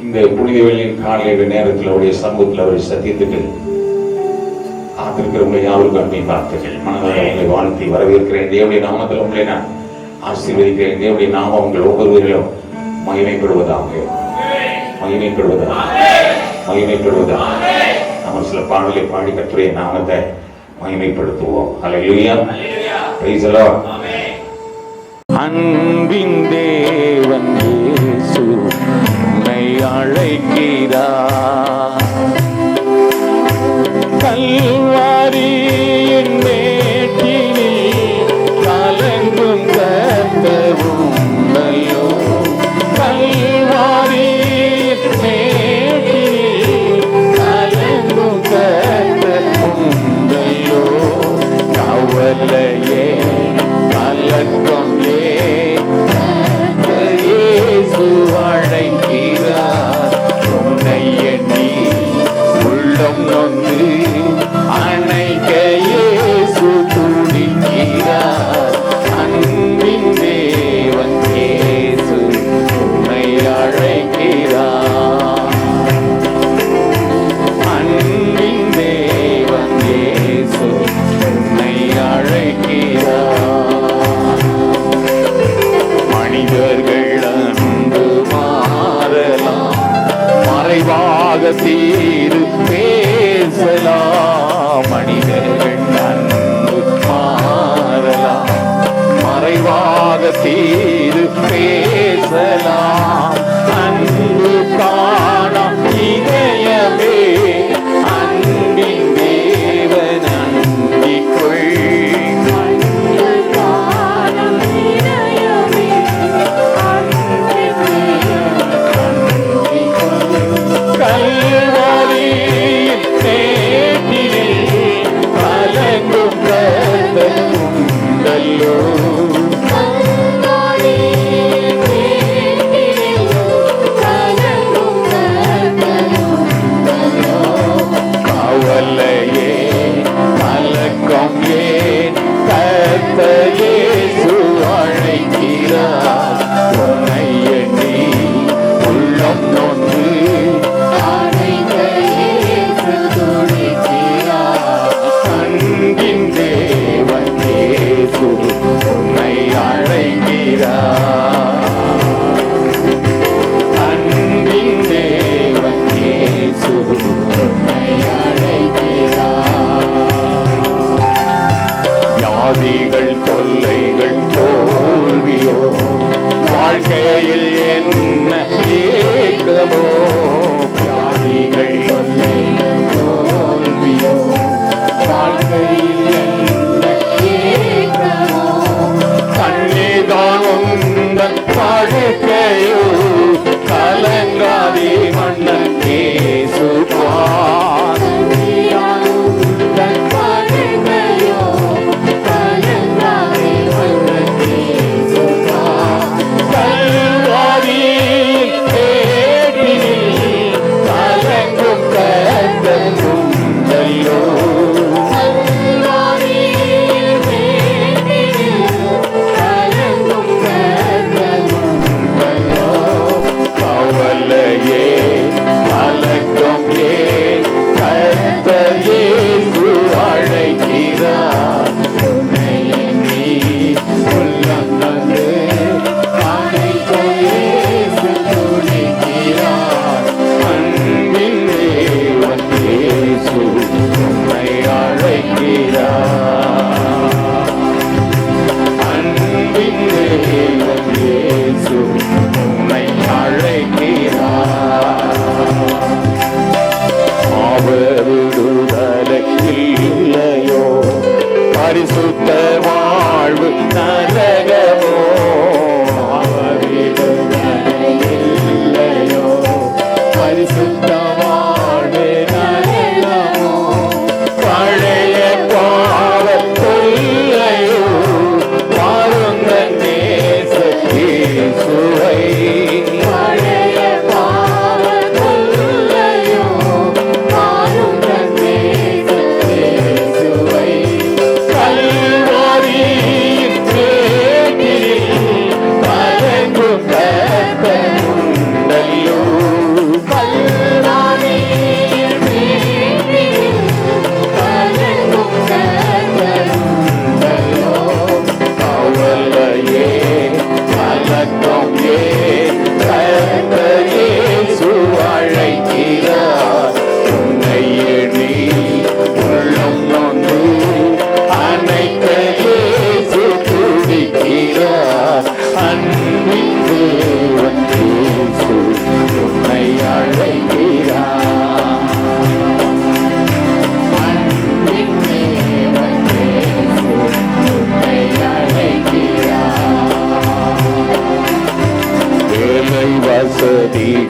இந்த புனித வெள்ளியின் காலையில நேரத்தில் அவருடைய சமூகத்தில் அவருடைய சத்தியத்துக்கு காத்திருக்கிறவங்களை யாருக்கும் அன்பை வார்த்தைகள் மனதார உங்களை வாழ்த்தி வரவேற்கிறேன். தேவனுடைய நாமத்தில் உங்களை நான் ஆசீர்வதிக்கிறேன். தேவனுடைய நாமம் உங்கள் ஒவ்வொருவரிலும் மகிமைப்படுவதாக நம்ம சில பாடலை பாடி கர்த்தருடைய நாமத்தை மகிமைப்படுத்துவோம். ஹல்லேலூயா, பிரைஸ் தி லார்ட். அன்பின் தேவன் இயேசு உம்மை அழைக்கிறார். கல்வாரியின் மேட்டினில் கலங்கும் கர்த்தர் உம்மையோ, கல்வாரியின் மேட்டினில் கலங்கும் கர்த்தர் உம்மையோ, கவலையே கலக்கம் இயேசு அழைக்கிறார். உன்னை எண்ணி உள்ளம் நொந்து அணைக்க இயேசு துடிக்கிறார். அன்பின் தேவன் இயேசு உன்னை அழைக்கிறார். அன்பின் தேவன் இயேசு உன்னை அழைக்கிறார். மனிதர்கள் அன்பு மாறலாம், மறைவாக தீரு பேசலாம். மனிதர்கள் அன்பு மாறலாம், மறைவாக தீரு பேசலாம். அன்பு காணாம் இதயமே அன்பின் தேவன் அன்பிக்குள். கல்வாரியின் மேட்டினில் கலங்கும் கர்த்தர் உண்டல்லோ, கல்வாரியின்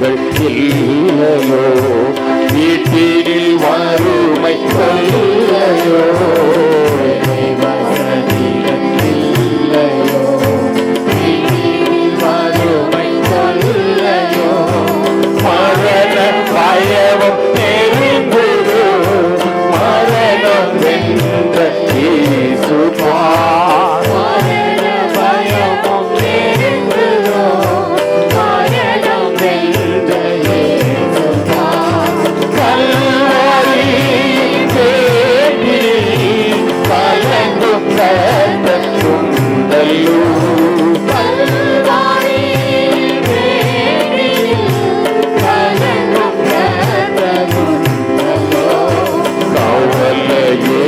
வழிகள் இல்லையோ, வீட்டினில் வறுமை இல்லையோ, வசதிகள் இல்லையோ, வீட்டினில் வறுமை இல்லையோ, மரண பயமும் நெருங்குதோ, மரணம் வென்ற இயேசு பார். மரண பயமும் நெருங்குதோ, மரணம் வென்ற இயேசு பார். கல்வாரியின் வேண்டில் கலங்கும் ரத்தம் உண்டல்லோ, கல்வாரியின் வேண்டில் கலங்கும் ரத்தம் உண்டல்லோ, கவலையே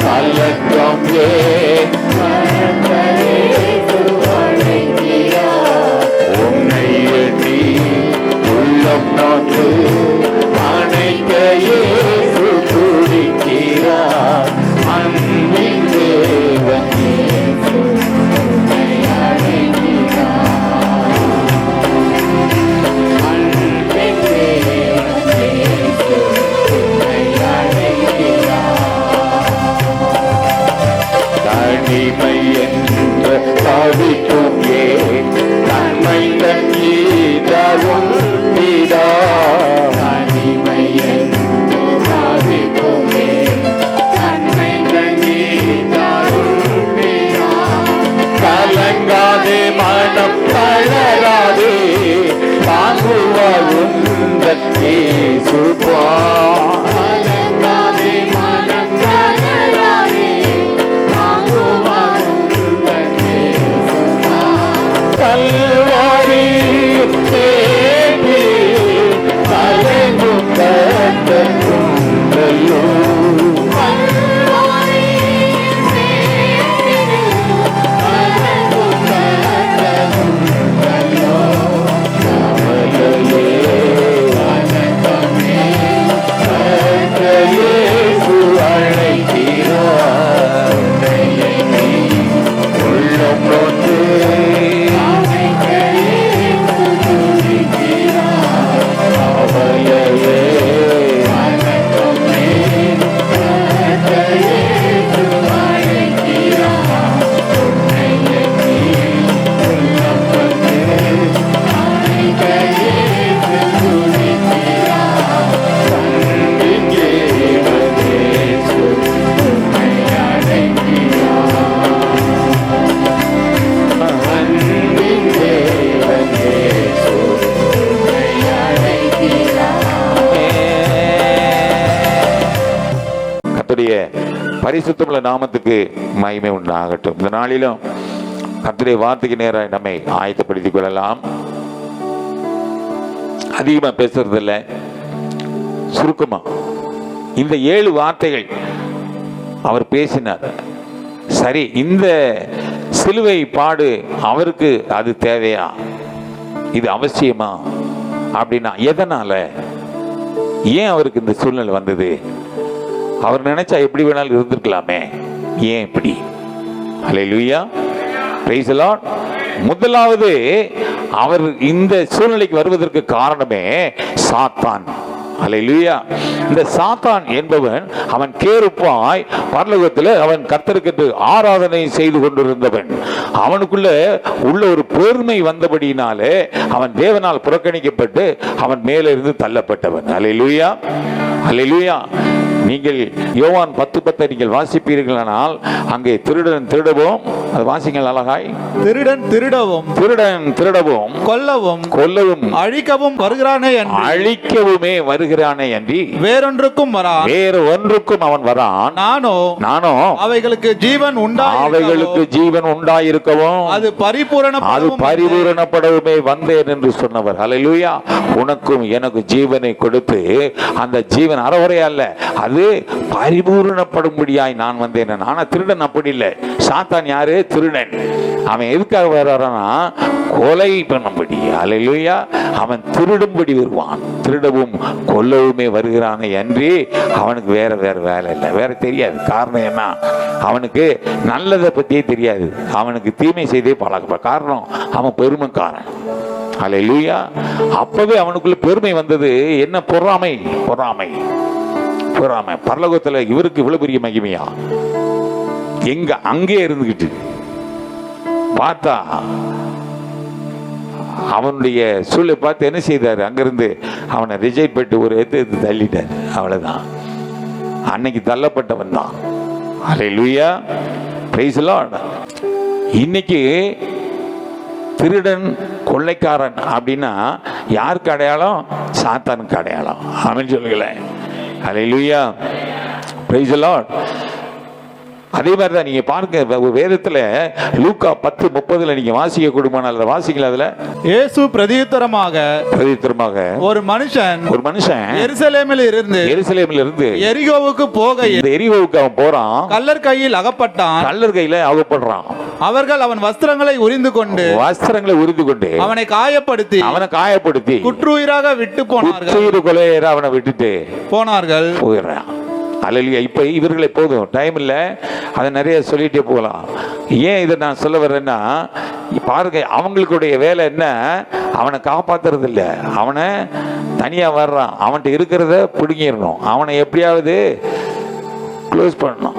கலக்கம் ஏன் உன்னை எண்ணி உள்ளம் நோக்கு அணைக்க இயேசு துடிக்கிறார். அன்பின் தேவன் இயேசு உன்னை அழைக்கிறார். அன்பின் தேவன் இயேசு உன்னை அழைக்கிறார். தனிமை என்ற தவிக்கும் ஏன் தன்மை தங்கீதரும் பிதா. தனிமை என்று தவிக்கும் ஏன் தன்மை தங்கீதரும் பிதா. கலங்காதே மனம் தளராதே, தாங்குவார் உந்தன் இயேசு பார். கலங்காதே மனம் தளராதே, தாங்குவார் உந்தன் இயேசு பார். கல்வாரியின் தேரில் கலங்கும் ரத்தம் உண்டல்லோ, கல்வாரியின் தேரில் கலங்கும் ரத்தம் உண்டல்லோ, கவலையே கலக்கமே கர்த்த இயேசு அழைக்கிறார். உன்னை எண்ணி உள்ளம் நொந்து அணைக்க இயேசு துடிக்கிறார். கவலையே கலக்கமே கர்த்த இயேசு அழைக்கிறார். உன்னை எண்ணி உள்ளம் நொந்து அணைக்க இயேசு துடிக்கிறார். அன்பின் தேவன் இயேசு உன்னை அழைக்கிறார். அன்பின் தேவன் இயேசு உன்னை அழைக்கிறார். கர்த்தருடைய பரிசுத்தமுள்ள நாமத்துக்கு மகிமை உண்டாகட்டும். இந்த நாளிலும் கர்த்தருடைய வார்த்தைக்கு நேராக நம்மை ஆயத்தப்படுத்திக் கொள்ளலாம். அதிகமா பேசுறது இல்லை, சுருக்கமா இந்த 7 வார்த்தைகள் அவர் பேசினார். சரி, இந்த சிலுவை பாடு அவருக்கு அது தேவையா, இது அவசியமா அப்படின்னா எதனால, ஏன் அவருக்கு இந்த சூழ்நிலை வந்தது? அவர் நினைச்சா எப்படி வேணாலும் இருந்திருக்கலாமே, ஏன் இப்படி? ஹல்லேலூயா, பிரைஸ் தி லார்ட். முதலாவது, அவர் இந்த சூழ்நிலைக்கு வருவதற்கு காரணமே சாத்தான். ஹல்லேலூயா. இந்த சாத்தான் என்பவன் அவன் கேருப்பாய் பரலோகத்தில் அவன் கர்த்தருக்கு ஆராதனை செய்து கொண்டிருந்தவன். அவனுக்குள்ள உள்ள ஒரு பெருமை வந்தபடியினாலே அவன் தேவனால் புறக்கணிக்கப்பட்டு அவன் மேலே இருந்து தள்ளப்பட்டவன். ஹல்லேலூயா, ஹல்லேலூயா. நீங்கள் யோவான் 10:10 நீங்கள் வாசிப்பீர்களானால் அங்கே திருடன் திருடவும், அது வாசிங்கள் அழகாய். திருடன் திருடவும் கொல்லவும் அழிக்கவும் வருகிறானே, அழிக்கவுமே வருகிறானே அன்றி வேறொன்றுக்கும் அவன் வரான். நானோ அவைகளுக்கு ஜீவன் உண்டாயிருக்கவும் அது பரிபூரணப்படவுமே வந்தேன் என்று சொன்னவர். ஹல்லேலூயா. உனக்கும் எனக்கு ஜீவனை கொடுத்து அந்த ஜீவன் அறவரை அல்ல, அது பரிபூரணப்படும்படியாய் நான் வந்தேன். ஆனா திருடன் அப்படி இல்லை. சாத்தான் யாரு? திருடன். அவன் எதுக்காக வர்றானா? கொலை பண்ணும்படி. ஹல்லேலூயா. அவன் திருடும்படி வருவான். திருடவும் கொல்லவுமே வருகிறானே அன்றி அவனுக்கு வேற வேலை இல்லை, வேற தெரியாது. காரணம் என்ன? அவனுக்கு நல்லதை பத்தியே தெரியாது, அவனுக்கு தீமை செய்தே பழக்க. காரணம், அவன் பெருமைக்காரன். ஹல்லேலூயா. அப்பவே அவனுக்குள்ள பெருமை வந்தது. என்ன? பொறாமை. பொறாமை பொறாமை. பரலோகத்துல இவருக்கு இவ்வளவு பெரிய மகிமையா? எங்க அங்கே இருந்துகிட்டு பார்த்தா அவனுடைய சூழலை பார்த்து என்ன செய்தார்? அங்கிருந்து அவனை ரிஜெக்ட் பண்ணிட்டு ஒரு எடுத்து தள்ளிட்டார். அவ்வளவுதான். அன்னைக்கு தள்ளப்பட்டவன் தான். ஹல்லேலூயா, பிரைஸ் தி லார்ட். இன்னைக்கு திருடன் கொள்ளைக்காரன் அப்படின்னா யாருக்கு அடையாளம்? சாத்தானுக்கு அடையாளம். ஆமென் சொல்லுங்களேன். ஹல்லேலூயா, பிரைஸ் தி லார்ட். அதே மாதிரி தான் நீங்க பாருங்க, வேதத்துல லூக்கா 10:30 நீங்க வாசிக்க கூடுமானால் அதை வாசிக்கல. அதுல இயேசு பிரதியுத்தரமாக ஒரு மனுஷன் எருசலேமில் இருந்து எரிகோவுக்கு போக, எரிகோவுக்கு அவன் போறான். கள்ளர் கையில் அகப்பட்டான். கள்ளர் கையில அகப்படுறான். அவர்கள் அவன் வஸ்திரங்களை உரிந்து கொண்டு அவனை காயப்படுத்தி குற்றுயிராக விட்டு போனார்கள். அவனை விட்டுட்டு போனார்கள். அல்லேலூயா. இப்ப இவர்களை போதும், டைம் இல்லை, அதை நிறைய சொல்லிட்டே போகலாம். ஏன் இதை நான் சொல்ல வர்றேன்னா, பாருங்க, அவங்களுடைய வேலை என்ன? அவனை காப்பாத்துறது இல்லை, அவனை தனியா வர்றான், அவன்கிட்ட இருக்கிறத பிடுங்கிடணும், அவனை எப்படியாவது க்ளோஸ் பண்ணணும்.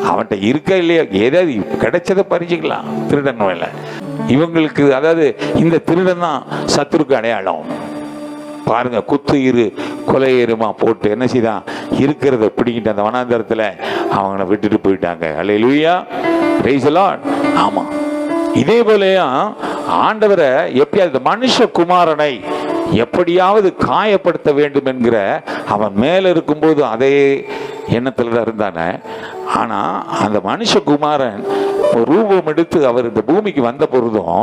அவன்கிட்ட இருக்க இல்லையா ஏதாவது கிடைச்சதை பறிச்சுக்கலாம். திருடன் வேலை இவங்களுக்கு. அதாவது இந்த திருடன் தான் சத்துருக்கு அடையாளம். பாருங்க, குத்து கொலையேறுமா போட்டு என்ன செய்தான்? இருக்கிறத பிடிக்கிட்டு அந்த வனாந்தரத்தில் அவங்கள விட்டுட்டு போயிட்டாங்க. அல்லேலூயா, பிரைஸ் தி லார்ட். ஆமா, இதே போலயா ஆண்டவரை எப்படியாவது மனுஷகுமாரனை எப்படியாவது காயப்படுத்த வேண்டும் என்கிற அவன் மேல இருக்கும்போது அதே எண்ணத்துல தான் இருந்தானே. ஆனா அந்த மனுஷகுமாரன் ரூபம் எடுத்து அவர் இந்த பூமிக்கு வந்த பொழுதும்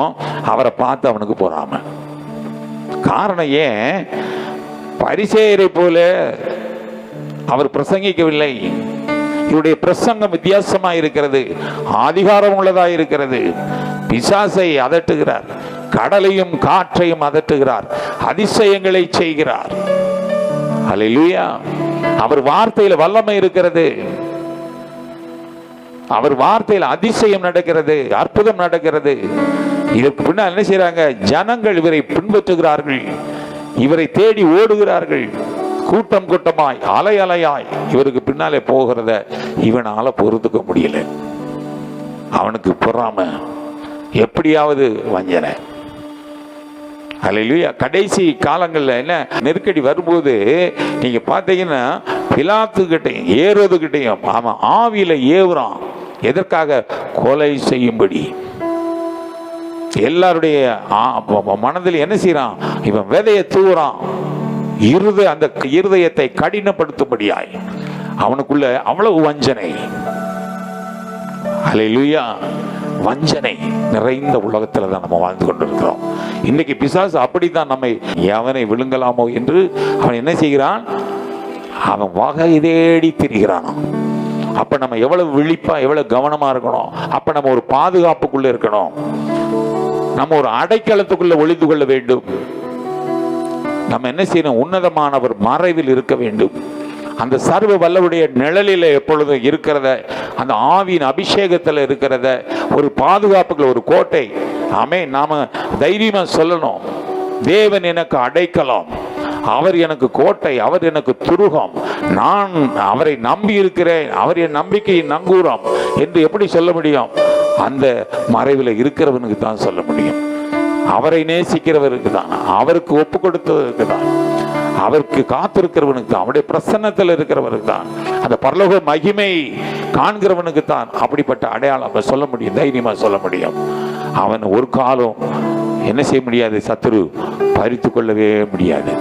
அவரை பார்த்து அவனுக்கு பொறாமை. காரணம் ஏன்? பரிசேயரை போல அவர் பிரசங்கிக்கவில்லை. இவருடைய பிரசங்கம் வித்தியாசமா இருக்கிறது, அதிகாரம் உள்ளதா இருக்கிறது. பிசாசை அதட்டுகிறார், கடலையும் காற்றையும் அதட்டுகிறார், அதிசயங்களை செய்கிறார். அல்லேலூயா. அவர் வார்த்தையில வல்லமை இருக்கிறது, அவர் வார்த்தையில் அதிசயம் நடக்கிறது, அற்புதம் நடக்கிறது. இதற்கு பின்னால் என்ன செய்யறாங்க? ஜனங்கள் இவரை பின்பற்றுகிறார்கள், இவரை தேடி ஓடுகிறார்கள். கூட்டம் கூட்டமாய், அலை அலையாய் இவருக்கு பின்னாலே போகிறத இவனால பொறுத்துக்க முடியல. அவனுக்கு பொறாமை, எப்படியாவது வஞ்சனை. அல்லேலூயா. கடைசி காலங்களில் என்ன நெருக்கடி வரும்போது நீங்க பார்த்தீங்கன்னா, பிலாத்து கிட்டையும் ஏறுவது கிட்டையும் அவன் ஆவியில ஏவுறான். எதற்காக? கொலை செய்யும்படி. எல்லாருடைய மனதில் என்ன செய்யறான்? இவன் விதையை தூவுறான், அந்த இருதயத்தை கடினப்படுத்தும்படியாய். அவனுக்குள்ள அவ்வளவு வஞ்சனை. அல்லேலூயா. வஞ்சனை நிறைந்த உலகத்துல தான் நம்ம வாழ்ந்து கொண்டிருக்கிறோம். இன்னைக்கு பிசாசு அப்படித்தான் நம்மை எவனை விழுங்கலாமோ என்று அவன் என்ன செய்கிறான்? அவன் வகை தேடி திரிகிறான். அப்ப நம்ம எவ்வளவு விழிப்பா, எவ்வளவு கவனமா இருக்கணும். அப்ப நம்ம ஒரு பாதுகாப்புக்குள்ள இருக்கணும், நம்ம ஒரு அடைக்கலத்துக்குள்ள ஒளிந்து கொள்ள வேண்டும். நம்ம என்ன செய்யணும்? உன்னதமானவர் மறைவில் இருக்க வேண்டும். அந்த சர்வ வல்லவுடைய நிழலில் எப்பொழுதும் இருக்கிறத, அந்த ஆவியின் அபிஷேகத்தில் இருக்கிறத, ஒரு பாதுகாப்புக்குள்ள ஒரு கோட்டை. ஆமென். நாம தைரியமா சொல்லணும், தேவன் எனக்கு அடைக்கலம், அவர் எனக்கு கோட்டை, அவர் எனக்கு துருகம், நான் அவரை நம்பி இருக்கிறேன், அவர் என் நம்பிக்கையின் நங்கூரம் என்று எப்படி சொல்ல முடியும்? அந்த மறைவில் இருக்கிறவனுக்கு தான் சொல்ல முடியும். அவரை நேசிக்கிறவருக்கு தான், அவருக்கு ஒப்பு கொடுத்தவருக்கு தான், அவருக்கு காத்திருக்கிறவனுக்கு தான், அவருடைய பிரசன்னத்தில் இருக்கிறவருக்கு தான், அந்த பரலோக மகிமை காண்கிறவனுக்கு தான் அப்படிப்பட்ட அடையாளம் சொல்ல முடியும், தைரியமா சொல்ல முடியும். அவன் ஒரு காலம் என்ன செய்ய முடியாது? சத்துரு பறித்து கொள்ளவே முடியாது.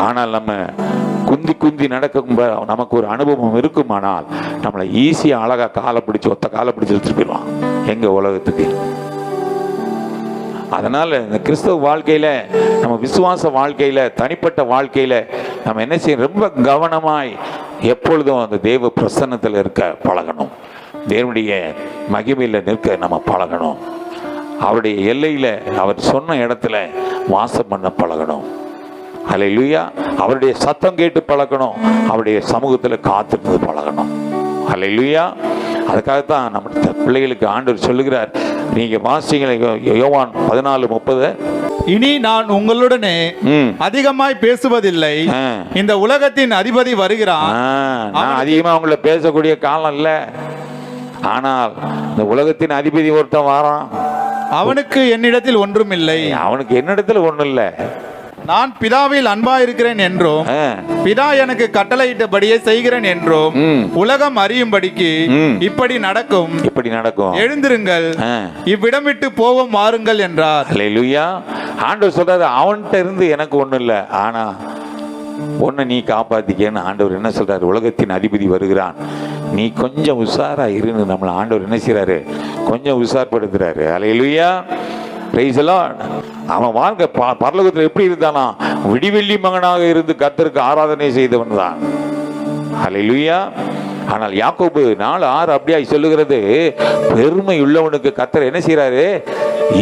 ஆனால் நம்ம குந்தி குந்தி நடக்கும் நமக்கு ஒரு அனுபவம் இருக்குமானால் நம்மளை ஈஸியா அழகா காலை பிடிச்சு, ஒத்த காலை பிடிச்சு வச்சிருக்கலாம் எங்க உலகத்துக்கு. அதனால இந்த கிறிஸ்தவ வாழ்க்கையில, நம்ம விசுவாச வாழ்க்கையில, தனிப்பட்ட வாழ்க்கையில நம்ம என்ன செய்யணும்? ரொம்ப கவனமாய் எப்பொழுதும் அந்த தேவ பிரசன்னத்தில் இருக்க பழகணும். தேவனுடைய மகிமையில நிற்க நம்ம பழகணும். அவருடைய எல்லையில, அவர் சொன்ன இடத்துல வாசம் பண்ண பழகணும். அல்லேலூயா. அவருடைய சத்தம் கேட்டு பழகணும், அவருடைய சமூகத்தில் காத்திருந்து பழகணும். அல்லேலூயா. அதுக்காகத்தான் நம்ம பிள்ளைகளுக்கு ஆண்டவர் சொல்லுகிறார். நீங்க வாசிங்க, யோவான் 14:30, இனி நான் உங்களுடனே அதிகமாய் பேசுவதில்லை, இந்த உலகத்தின் அதிபதி வருகிறான். நான் அதிகமா உங்களை பேசக்கூடிய காலம் இல்ல, ஆனால் இந்த உலகத்தின் அதிபதி ஒருத்தன் வாரான். அவனுக்கு என்னிடத்தில் ஒன்றும் இல்லை. அவனுக்கு என்னிடத்தில் ஒண்ணும் இல்ல. நான் பிதாவில் அன்பா இருக்கிறேன் என்றும் பிதா எனக்கு கட்டளையிட்டபடியே செய்கிறேன் என்றும் உலகம் அறியும்படிக்கு இப்படி நடக்கும். எழுந்திருங்கள், இவ்விடம் விட்டு போவோம் வாருங்கள் என்றார். அல்லேலூயா. ஆண்டவர் சொல்றாரு, அவன்கிட்ட இருந்து எனக்கு ஒண்ணும் இல்ல, ஆனா ஒன்னு நீ காப்பாத்திக்கன்னு ஆண்டவர் என்ன சொல்றாரு? உலகத்தின் அதிபதி வருகிறான், நீ கொஞ்சம் உஷாரா இருன்னு நம்மள ஆண்டவர் என்ன செய்யறாரு? கொஞ்சம் உஷார்படுத்துறாரு. அல்லேலூயா. Price the Lord. அவன் வாழ்க்கை பரலோகத்தில் எப்படி இருந்தானா? விடிவெள்ளி மகனாக இருந்து கர்த்தருக்கு ஆராதனை செய்தவன் தான். அல்லேலூயா. ஆனால் யாக்கோபு 4:6 அப்படியே சொல்லுகிறது, பெருமை உள்ளவனுக்கு கர்த்தர் என்ன செய்யறாரு?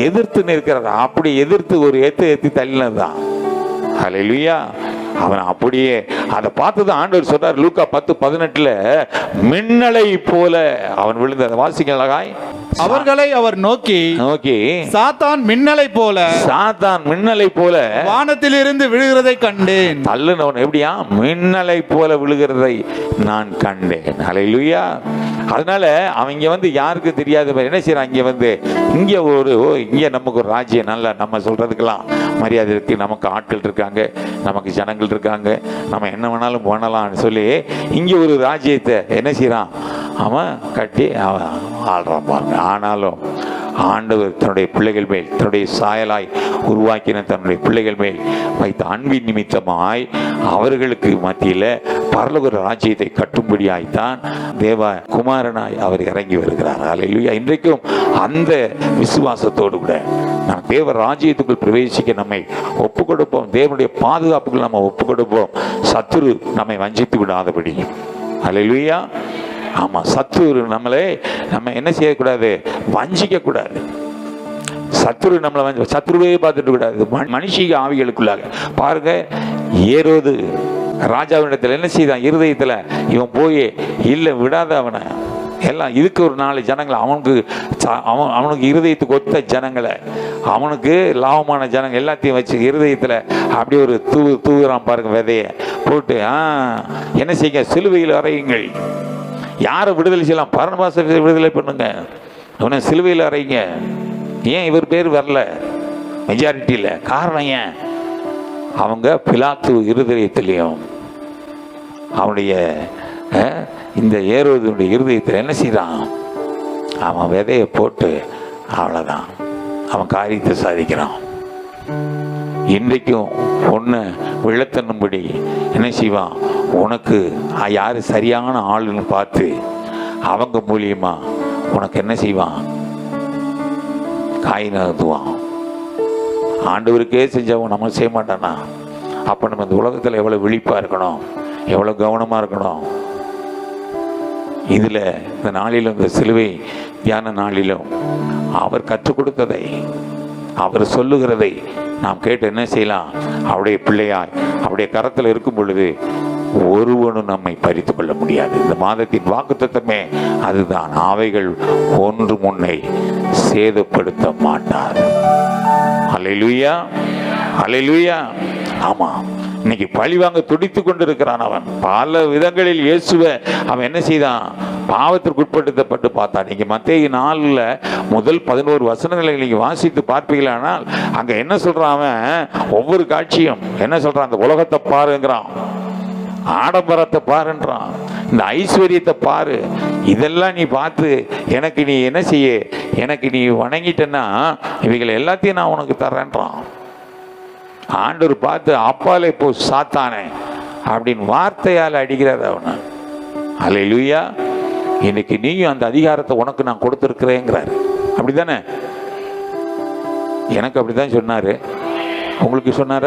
எதிர்த்து நிற்கிறார். அப்படி எதிர்த்து ஒரு ஏத்தி தள்ளினதுதான். அல்லேலூயா. அவன் அப்படியே அதை பார்த்துதான் ஆண்டவர் சொல்றார் லூக்கா 10:18 மின்னலை போல அவன் விழுந்த. வாசிக்கலாகாய். அவர்களை அவர் நோக்கி சாத்தான் மின்னலை போல வானத்திலிருந்து விழுகிறதை கண்டேன். தள்ளுனவன் எப்படியா? மின்னலை போல விழுகிறதை நான் கண்டேன். அல்லேலூயா. அதனால அவங்க வந்து யாருக்கு தெரியாத என்ன செய்யறான்? இங்க நமக்கு ஒரு ராஜ்யம், நல்ல நம்ம சொல்றதுக்கெல்லாம் மரியாதை இருக்கு, நமக்கு ஆட்கள் இருக்காங்க, நமக்கு ஜனங்கள் இருக்காங்க, நம்ம என்ன வேணாலும் பண்ணலாம்னு சொல்லி இங்க ஒரு ராஜ்யத்தை என்ன செய்யறான்? அவன் கட்டி அவன் ஆள்றான் பாருங்க. ஆனாலும் ஆண்டவர் தன்னுடைய பிள்ளைகள் மேல், தன்னுடைய சாயலாய் உருவாக்கின தன்னுடைய பிள்ளைகள் மேல் வைத்த அன்பின் நிமித்தமாய் அவர்களுக்கு மத்தியில பரலோக ராஜ்யத்தை கட்டும்படியாய்த்தான் தேவ குமாரனாய் அவர் இறங்கி வருகிறார். அல்லேலூயா. இன்றைக்கும் அந்த விசுவாசத்தோடு கூட நாம் தேவ ராஜ்யத்துக்குள் பிரவேசிக்க நம்மை ஒப்பு கொடுப்போம். தேவனுடைய பாதுகாப்புகள் நம்ம ஒப்பு கொடுப்போம். சத்துரு நம்மை வஞ்சித்து விடாதபடி. அல்லேலூயா. ஆமா, சத்துரு நம்ம என்ன செய்யக்கூடாது? வஞ்சிக்க கூடாது. சத்துரு நம்மளை சத்துருவே பார்த்துட்டு கூடாது. மனுஷிக ஆவிகளுக்குள்ளாக பாருங்க, ஏரோது ராஜாவினிடத்தில் என்ன செய்தான்? இருதயத்தில் இவன் போய் இல்லை விடாத அவனை எல்லாம் இதுக்கு ஒரு 4 ஜனங்களை அவனுக்கு இருதயத்துக்கு ஒத்த ஜனங்களை, அவனுக்கு லாபமான ஜனங்கள் எல்லாத்தையும் வச்சு இருதயத்தில் அப்படியே ஒரு தூவுறான் பாருங்க. விதையை போட்டு என்ன செய்யுங்க? சிலுவையில் அறையுங்கள். யாரை விடுதலை செய்யலாம்? பரனபாசை விடுதலை பண்ணுங்க, அவனை சிலுவையில் அறையுங்க. ஏன் இவர் பேர் வரல மெஜாரிட்டியில்? காரணம் ஏன்? அவங்க பிலாத்து இருதயத்திலையும் அவனுடைய இந்த ஏரோதுடைய இருதயத்தில் என்ன செய்யறான்? அவன் விதையை போட்டு அவ்வளோதான் அவன் காரியத்தை சாதிக்கிறான். இன்றைக்கும் ஒன்று விழத்தன்னும்படி என்ன செய்வான்? உனக்கு யார் சரியான ஆளுன்னு பார்த்து அவங்க மூலியமா உனக்கு என்ன செய்வான்? காய் நகர்த்துவான். ஆண்டவருக்கே செஞ்சவன் நம்ம செய்ய மாட்டானா? அப்போ நம்ம இந்த உலகத்தில் எவ்வளோ விழிப்பாக இருக்கணும், எவ்வளோ கவனமாக இருக்கணும். இதில் இந்த நாளிலும், இந்த சிலுவை தியான நாளிலும் அவர் கற்றுக் கொடுத்ததை, அவர் சொல்லுகிறதை நாம் கேட்டு என்ன செய்யலாம்? அவருடைய பிள்ளையாய் அவருடைய கரத்தில் இருக்கும் பொழுது ஒருவனும் நம்மை பறித்து கொள்ள முடியாது. இந்த மாதத்தின் வாக்குத்தத்தமே அதுதான். அவைகள் ஒன்று முன்னை சேதப்படுத்த மாட்டார். அல்லேலூயா, அல்லேலூயா. ஆமா, இன்னைக்கு பழிவாங்க துடித்து கொண்டிருக்கிறான் அவன். பல விதங்களில் இயேசுவை அவன் என்ன செய்தான்? பாவத்திற்கு உட்படுத்தப்பட்டு பார்த்தான். நீங்க மத்தேயு 4 முதல் 11 வசனங்களை நீங்க வாசித்து பார்ப்பீங்களானால் அங்க என்ன சொல்றான்? அவன் ஒவ்வொரு காட்சியும் என்ன சொல்றான்? அந்த உலகத்தை பாருங்கிறான், ஆடம்பரத்தை பாருன்றான், இந்த ஐஸ்வர்யத்தை பாரு, இதெல்லாம் நீ பார்த்து எனக்கு நீ என்ன செய்ய, எனக்கு நீ வணங்கிட்டேன்னா இவைகளை எல்லாத்தையும் நான் உனக்கு தரேன்றான். ஆண்டவர் பார்த்து அப்பாலே போ சாத்தானே அப்படின்னு வார்த்தையால் அடிக்கிறார் அவனை. அல்லேலூயா. இன்னைக்கு நீயும் அந்த அதிகாரத்தை உனக்கு நான் கொடுத்துருக்கிறேங்கிறாரு. அப்படித்தானே? எனக்கு அப்படிதான் சொன்னாரு. உங்களுக்கு சொன்னார?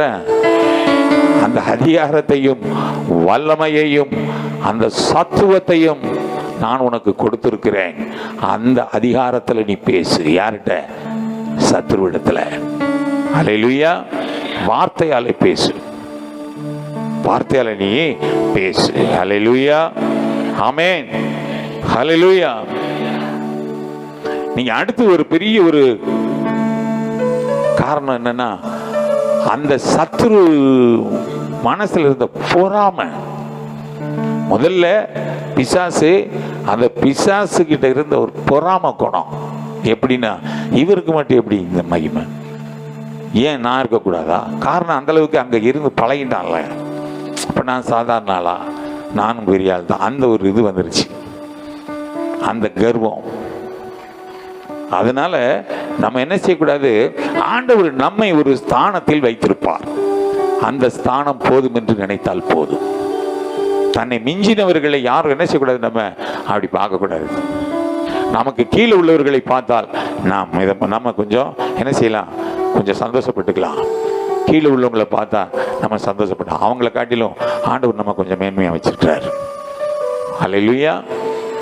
அந்த அதிகாரத்தையும் வல்லமையையும் அந்த சத்துவத்தையும் நான் உனக்கு கொடுத்திருக்கிறேன். அந்த அதிகாரத்தில் நீ பேசு. யார்கிட்ட? சத்துருவிடத்தில். அல்லேலூயா. வார்த்தையாலே பேசு, வார்த்தையால நீ பேசு. அல்லேலூயா, ஆமென், அல்லேலூயா. நீங்க அடுத்து ஒரு பெரிய ஒரு காரணம் என்னன்னா, அந்த சத்துரு மனசுல இருந்த பொறாமை. முதல்ல பிசாசு, அந்த பிசாசு கிட்ட இருந்த ஒரு பொறாமை குணம். எப்படின்னா, இவருக்கு மட்டும் எப்படி இந்த மகிமை, ஏன் நான் இருக்கக்கூடாதா? காரணம் அந்த அளவுக்கு அங்க இருந்து பழகிட்டான்ல. இப்ப நான் சாதாரண ஆளா, நானும் பெரிய ஆள் தான், அந்த ஒரு இது வந்துருச்சு, அந்த கர்வம். அதனால நம்ம என்ன செய்யக்கூடாது, ஆண்டவர் நம்மை ஒரு ஸ்தானத்தில் வைத்திருப்பார், அந்த ஸ்தானம் போதும் என்று நினைத்தால் போதும். தன்னை மிஞ்சினவர்களை யாரும் என்ன செய்யக்கூடாது, நம்ம அப்படி பார்க்கக்கூடாது. நமக்கு கீழே உள்ளவர்களை பார்த்தால் நம்ம கொஞ்சம் என்ன செய்யலாம், கொஞ்சம் சந்தோஷப்பட்டுக்கலாம். கீழே உள்ளவங்களை பார்த்தா நம்ம சந்தோஷப்பட்டோம். அவங்கள காட்டிலும் ஆண்டவர் நம்ம கொஞ்சம் மேன்மையாக வச்சிருக்கிறார். அல்லேலூயா.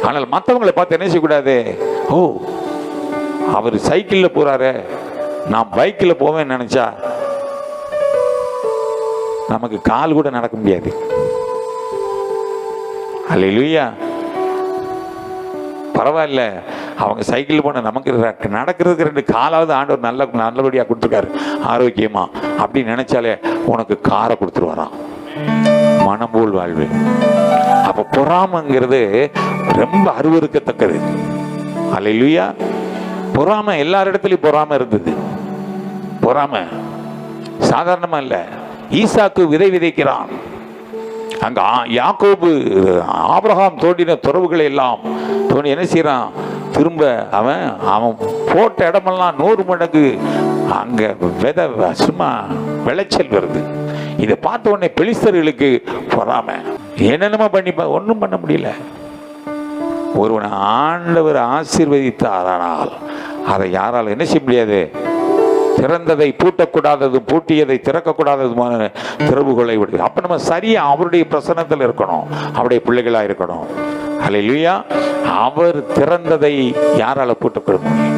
ஆனால் மற்றவங்களை பார்த்து என்ன செய்யக்கூடாது, ஓ அவர் சைக்கிளில் போறாரு, நான் பைக்கில் போவேன்னு நினைச்சா நமக்கு கால் கூட நடக்க முடியாது. அல்லேலூயா. பரவாயில்ல, அவங்க சைக்கிள் போன நமக்கு நடக்கிறதுக்கு 2 காலாவது ஆண்டவர் நல்லபடியாக கொடுத்துருக்காரு, ஆரோக்கியமா. அப்படின்னு நினைச்சாலே உனக்கு காரை கொடுத்துருவாராம், மனம் போல் வாழ்வு. அப்ப பொறாமைங்கிறது ரொம்ப அருவருக்கத்தக்கது. அல்லேலூயா. பொறாமை எல்லாரிடத்துலயும் பொறாமை இருந்தது. பொறாமை சாதாரணமா இல்ல. ஈசாக்கு விதை விதைக்கிறான், அங்க யாக்கோபு ஆபிரகாம் தோண்டின துறவுகளை எல்லாம் தோண்டி என்ன செய்யறான், திரும்ப அவன் போட்ட இடமெல்லாம் 100 மடங்கு அங்க விதை சும்மா விளைச்சல் வருது. இதை பார்த்த உடனே பெலிஸ்தர்களுக்கு பொறாமை, என்னென்னமா பண்ணி ஒன்றும் பண்ண முடியல. ஒருவனை ஆண்டவர் ஆசீர்வதித்தாரானால் அதை யாரால் என்ன செய்ய முடியாது, திறந்ததை பூட்டக்கூடாததும் பூட்டியதை திறக்கக்கூடாததுமான திறவுகளை விடுது. அப்ப நம்ம சரியா அவருடைய பிரசன்னத்தில் இருக்கணும், அவருடைய பிள்ளைகளா இருக்கணும். அல்லேலூயா. அவர் திறந்ததை யாரால பூட்டக்கூட முடியும்?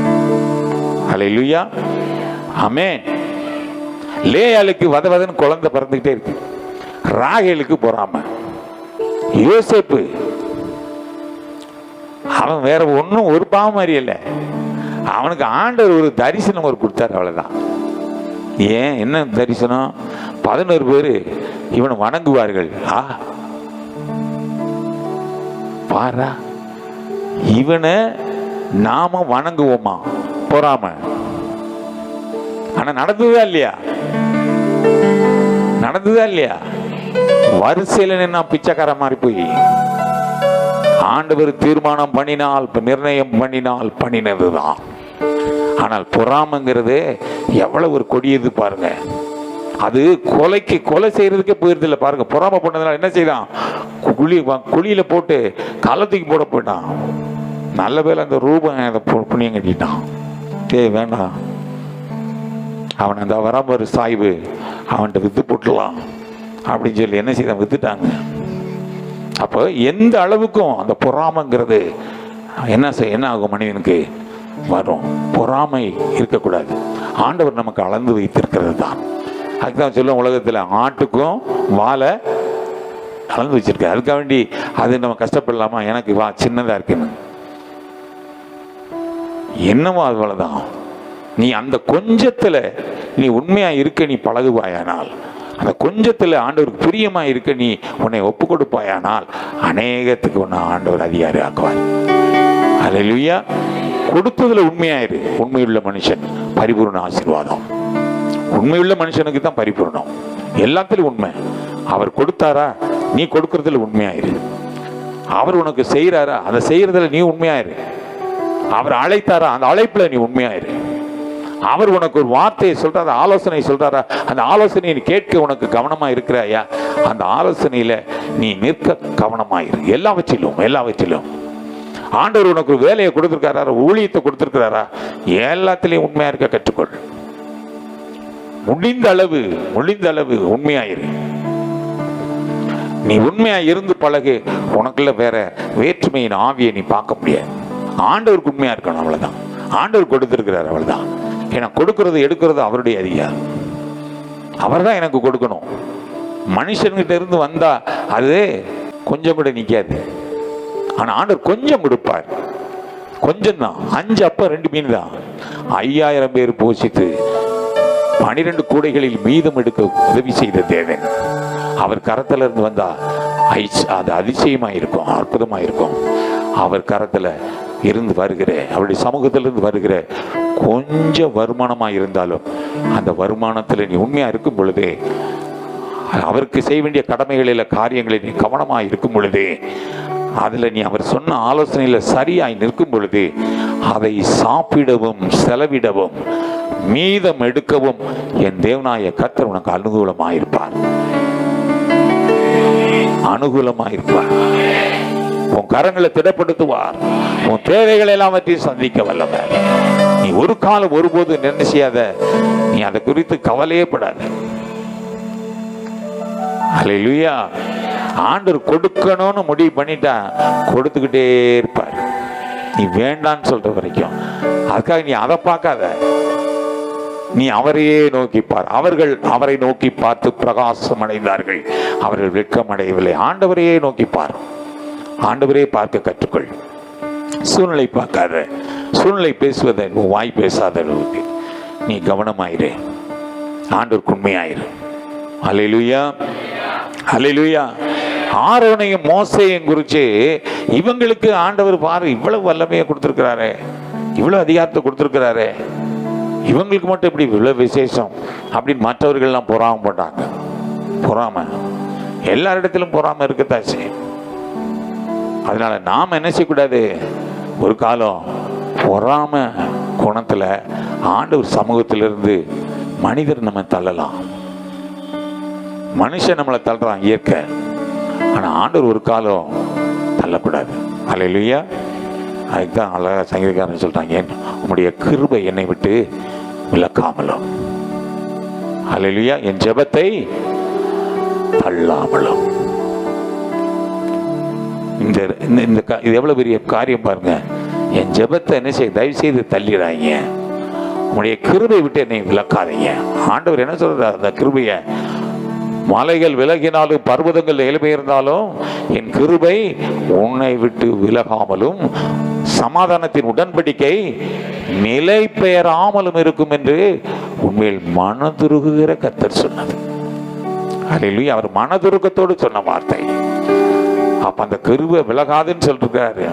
அல்லேலூயா. ஆமென். லேயாளுக்கு வதவதன் குழந்தை பிறந்துகிட்டே இருக்கு, ராகேலுக்கு பொறாமை. யோசேப்பு அவன் வேற ஒன்னும் ஒரு பாவம் மாதிரி இல்லை, அவனுக்கு ஆண்டவர் ஒரு தரிசனம் ஒரு கொடுத்தாரு, அவ்வளவுதான். ஏன், என்ன தரிசனம்? 11 பேர் இவனை வணங்குவார்கள். பாரா, இவனை நாம வணங்குவோமா? பொறாம. ஆனா நடந்ததா இல்லையா? நடந்ததா இல்லையா? வரிசையில நின்னா பிச்சைக்கார மாதிரி போய் ஆண்டவர் தீர்மானம் பண்ணினால், நிர்ணயம் பண்ணினால் பண்ணினதுதான். ஆனால் பொறாமைங்கிறது எவ்வளவு ஒரு கொடியது பாருங்க. அது கொலை செய்யறதுக்கே போயிருது இல்லை பாருங்க. பொறாமை பண்ணதுனால என்ன செய்தான், குழியில போட்டு கள்ளத்துக்கு போட போயிட்டான். நல்ல வேலை அந்த ரூபம் அதை புண்ணியம் கட்டிட்டான். வேண்டாம், அவன் அந்த வரம்பரு சாய்வு அவன்கிட்ட வித்து போட்டுலாம் அப்படின்னு சொல்லி என்ன செய்தான், வித்துட்டாங்க. அப்போ எந்த அளவுக்கும் அந்த பொறாமைங்கிறது என்ன ஆகும், மனிதனுக்கு வரும். பொறாமை இருக்கக்கூடாது. ஆண்டவர் நமக்கு அளந்து வைத்திருக்கிறது தான். அதுதான் சொல்லுவோம், உலகத்தில் ஆட்டுக்கும் வாழை அளந்து வச்சிருக்க. அதுக்காக வேண்டி அது நம்ம கஷ்டப்படலாமா, எனக்கு வா சின்னதா இருக்குன்னு. என்னமோ அது போலதான். நீ அந்த கொஞ்சத்துல நீ உண்மையா இருக்க நீ பழகுவாயானால், அந்த கொஞ்சத்துல ஆண்டவருக்கு பிரியமா இருக்க நீ உன்னை ஒப்பு கொடுப்பாயானால், அநேகத்துக்கு உன்னை ஆண்டவர் அதிகாரி ஆக்குவார். அல்லேலூயா. கொடுத்ததுல உண்மையாயிரு. உண்மையுள்ள மனுஷன் பரிபூர்ண ஆசீர்வாதம். உண்மையுள்ள மனுஷனுக்கு தான் பரிபூர்ணம். எல்லாத்திலும் உண்மை. அவர் கொடுத்தாரா, நீ கொடுக்கறதுல உண்மையாயிரு. அவர் உனக்கு செய்யறாரா, அதை செய்யறதுல நீ உண்மையாயிரு. அவர் அழைத்தாரா, அந்த அழைப்புல நீ உண்மையாயிரு. அவர் உனக்கு ஒரு வார்த்தையை சொல்றாரு, ஆலோசனை சொல்றாரா, அந்த ஆலோசனையை நீ கேட்க உனக்கு கவனமா இருக்கிறாயா, அந்த ஆலோசனையில நீ நிற்க கவனமாயிரு. எல்லாவற்றிலும் ஆண்டவர் உனக்கு ஒரு வேலையை கொடுத்திருக்காரா, ஊழியத்தை கொடுத்திருக்கிறாரா, எல்லாத்திலையும் உண்மையா இருக்க கற்றுக்கொள். முடிந்த அளவு உண்மையாயிரு. நீ உண்மையா இருந்து பழகு. உனக்குள்ள வேற வேற்றுமையின் ஆவியை நீ பார்க்க முடியாது. ஆண்டவருக்கு உண்மையா இருக்கணும், அவ்வளவுதான். ஆண்டவர் கொடுத்திருக்கிறார், அவ்வளவுதான். ஏன்னா கொடுக்கறது எடுக்கிறது அவருடைய அதிகாரம். அவர் தான் எனக்கு கொடுக்கணும். மனுஷன்கிட்ட இருந்து வந்தா அது கொஞ்சம் கூட நிக்காது. ஆனா ஆண்டவர் கொஞ்சம் கொடுப்பார். கொஞ்சம் தான். 5 அப்பம் 2 மீன் தான் 5000 பேர் போஷித்து 12 கூடைகளில் மீதம் எடுக்க உதவி செய்த தேவன். அவர் கரத்துல இருந்து வந்தா அது அதிசயமா இருக்கும், அற்புதமா இருக்கும். அவர் கரத்துல இருந்து வருகிற, அவருடைய சமூகத்திலிருந்து வருகிற கொஞ்சம் வருமானமா இருந்தாலும் அந்த வருமானத்துல நீ உண்மையா இருக்கும் பொழுது, அவருக்கு செய்ய வேண்டிய கடமைகளில் காரியங்களில் நீ கவனமாக இருக்கும் பொழுது, அதில் நீ அவர் சொன்ன ஆலோசனையில் சரியாய் நிற்கும் பொழுது, அதை சாப்பிடவும் செலவிடவும் மீதம் எடுக்கவும் என் தேவனாய கர்த்தர் உனக்கு அனுகூலமாயிருப்பார். அனுகூலமாயிருப்பார். உன் கரங்களை திடப்படுத்துவார். உன் தேவைகளை எல்லாவற்றையும் சந்திக்க வல்லவர். நீ ஒரு காலம் ஒருபோது நினைச்சியாத, நீ அதை குறித்து கவலையே படாத. அல்லேலூயா. ஆண்டவர் கொடுக்கணும்னு முடிவு பண்ணிட்டா கொடுத்துக்கிட்டே இருப்பார். நீ வேண்டான்னு சொல்ற வரைக்கும். அதுக்காக நீ அதை பார்க்காத, நீ அவரையே நோக்கிப்பார். அவர்கள் அவரை நோக்கி பார்த்து பிரகாசம் அடைந்தார்கள், அவர்கள் வெட்கம் அடையவில்லை. ஆண்டவரையே நோக்கிப்பார். ஆண்டவரே பார்க்க கற்றுக்கொள். சூழ்நிலை பார்க்காத, சூழ்நிலை பேசுவதை வாய் பேசாத அளவுக்கு நீ கவனமாயிரு. ஆண்டவருக்கு உண்மையாயிரு. அல்லேலூயா, அல்லேலூயா. ஆரோனையும் மோசேயும் குறித்து இவங்களுக்கு ஆண்டவர் பாரு இவ்வளவு வல்லமையை கொடுத்திருக்கிறாரு, இவ்வளவு அதிகாரத்தை கொடுத்திருக்கிறாரு, இவங்களுக்கு மட்டும் இப்படி இவ்வளவு விசேஷம் அப்படின்னு மற்றவர்கள்லாம் பொறாம போட்டாங்க. பொறாம எல்லாரிடத்திலும் பொறாம இருக்கத்தான் செய்யும். அதனால நாம் என்ன செய்யக்கூடாது, ஒரு காலம் பொறாம குணத்துல ஆண்டவர் சமூகத்திலிருந்து மனிதர் நம்ம தள்ளலாம். மனுஷன் நம்மளை தள்ளுறான் இயற்கை, ஆனா ஆண்டவர் ஒரு காலம் தள்ளக்கூடாது. அல்லேலூயா. அதுக்கு தான் அழகா சங்கீதக்காரன் சொல்றாங்க, ஏன் உம்முடைய கிருபை என்னை விட்டு விலக்காமலும், அல்லேலூயா, என் ஜெபத்தை தள்ளாமலும். இது எவ்வளவு பெரிய காரியம் பாருங்க. என் ஜெபத்தை என்ன செய்ய, தயவு செய்து தள்ளிடாங்க, உங்களுடைய கிருபை விட்டு என்னை விலக்காதீங்க. ஆண்டவர் என்ன சொல்றாரு, அந்த கிருபைய, மலைகள் விலகினாலும் பர்வதங்கள் எழுப்பியிருந்தாலும் என் கிருபை உன்னை விட்டு விலகாமலும் சமாதானத்தின் உடன்படிக்கை நிலை பெயராமலும் இருக்கும் என்று உண்மையில் மனதுருகுகிற கர்த்தர் சொன்னது. அல்லேலூயா. அவர் மனதுருக்கத்தோடு சொன்ன வார்த்தை. அப்ப அந்த கிருபை விலகாதுன்னு சொல்றாரு.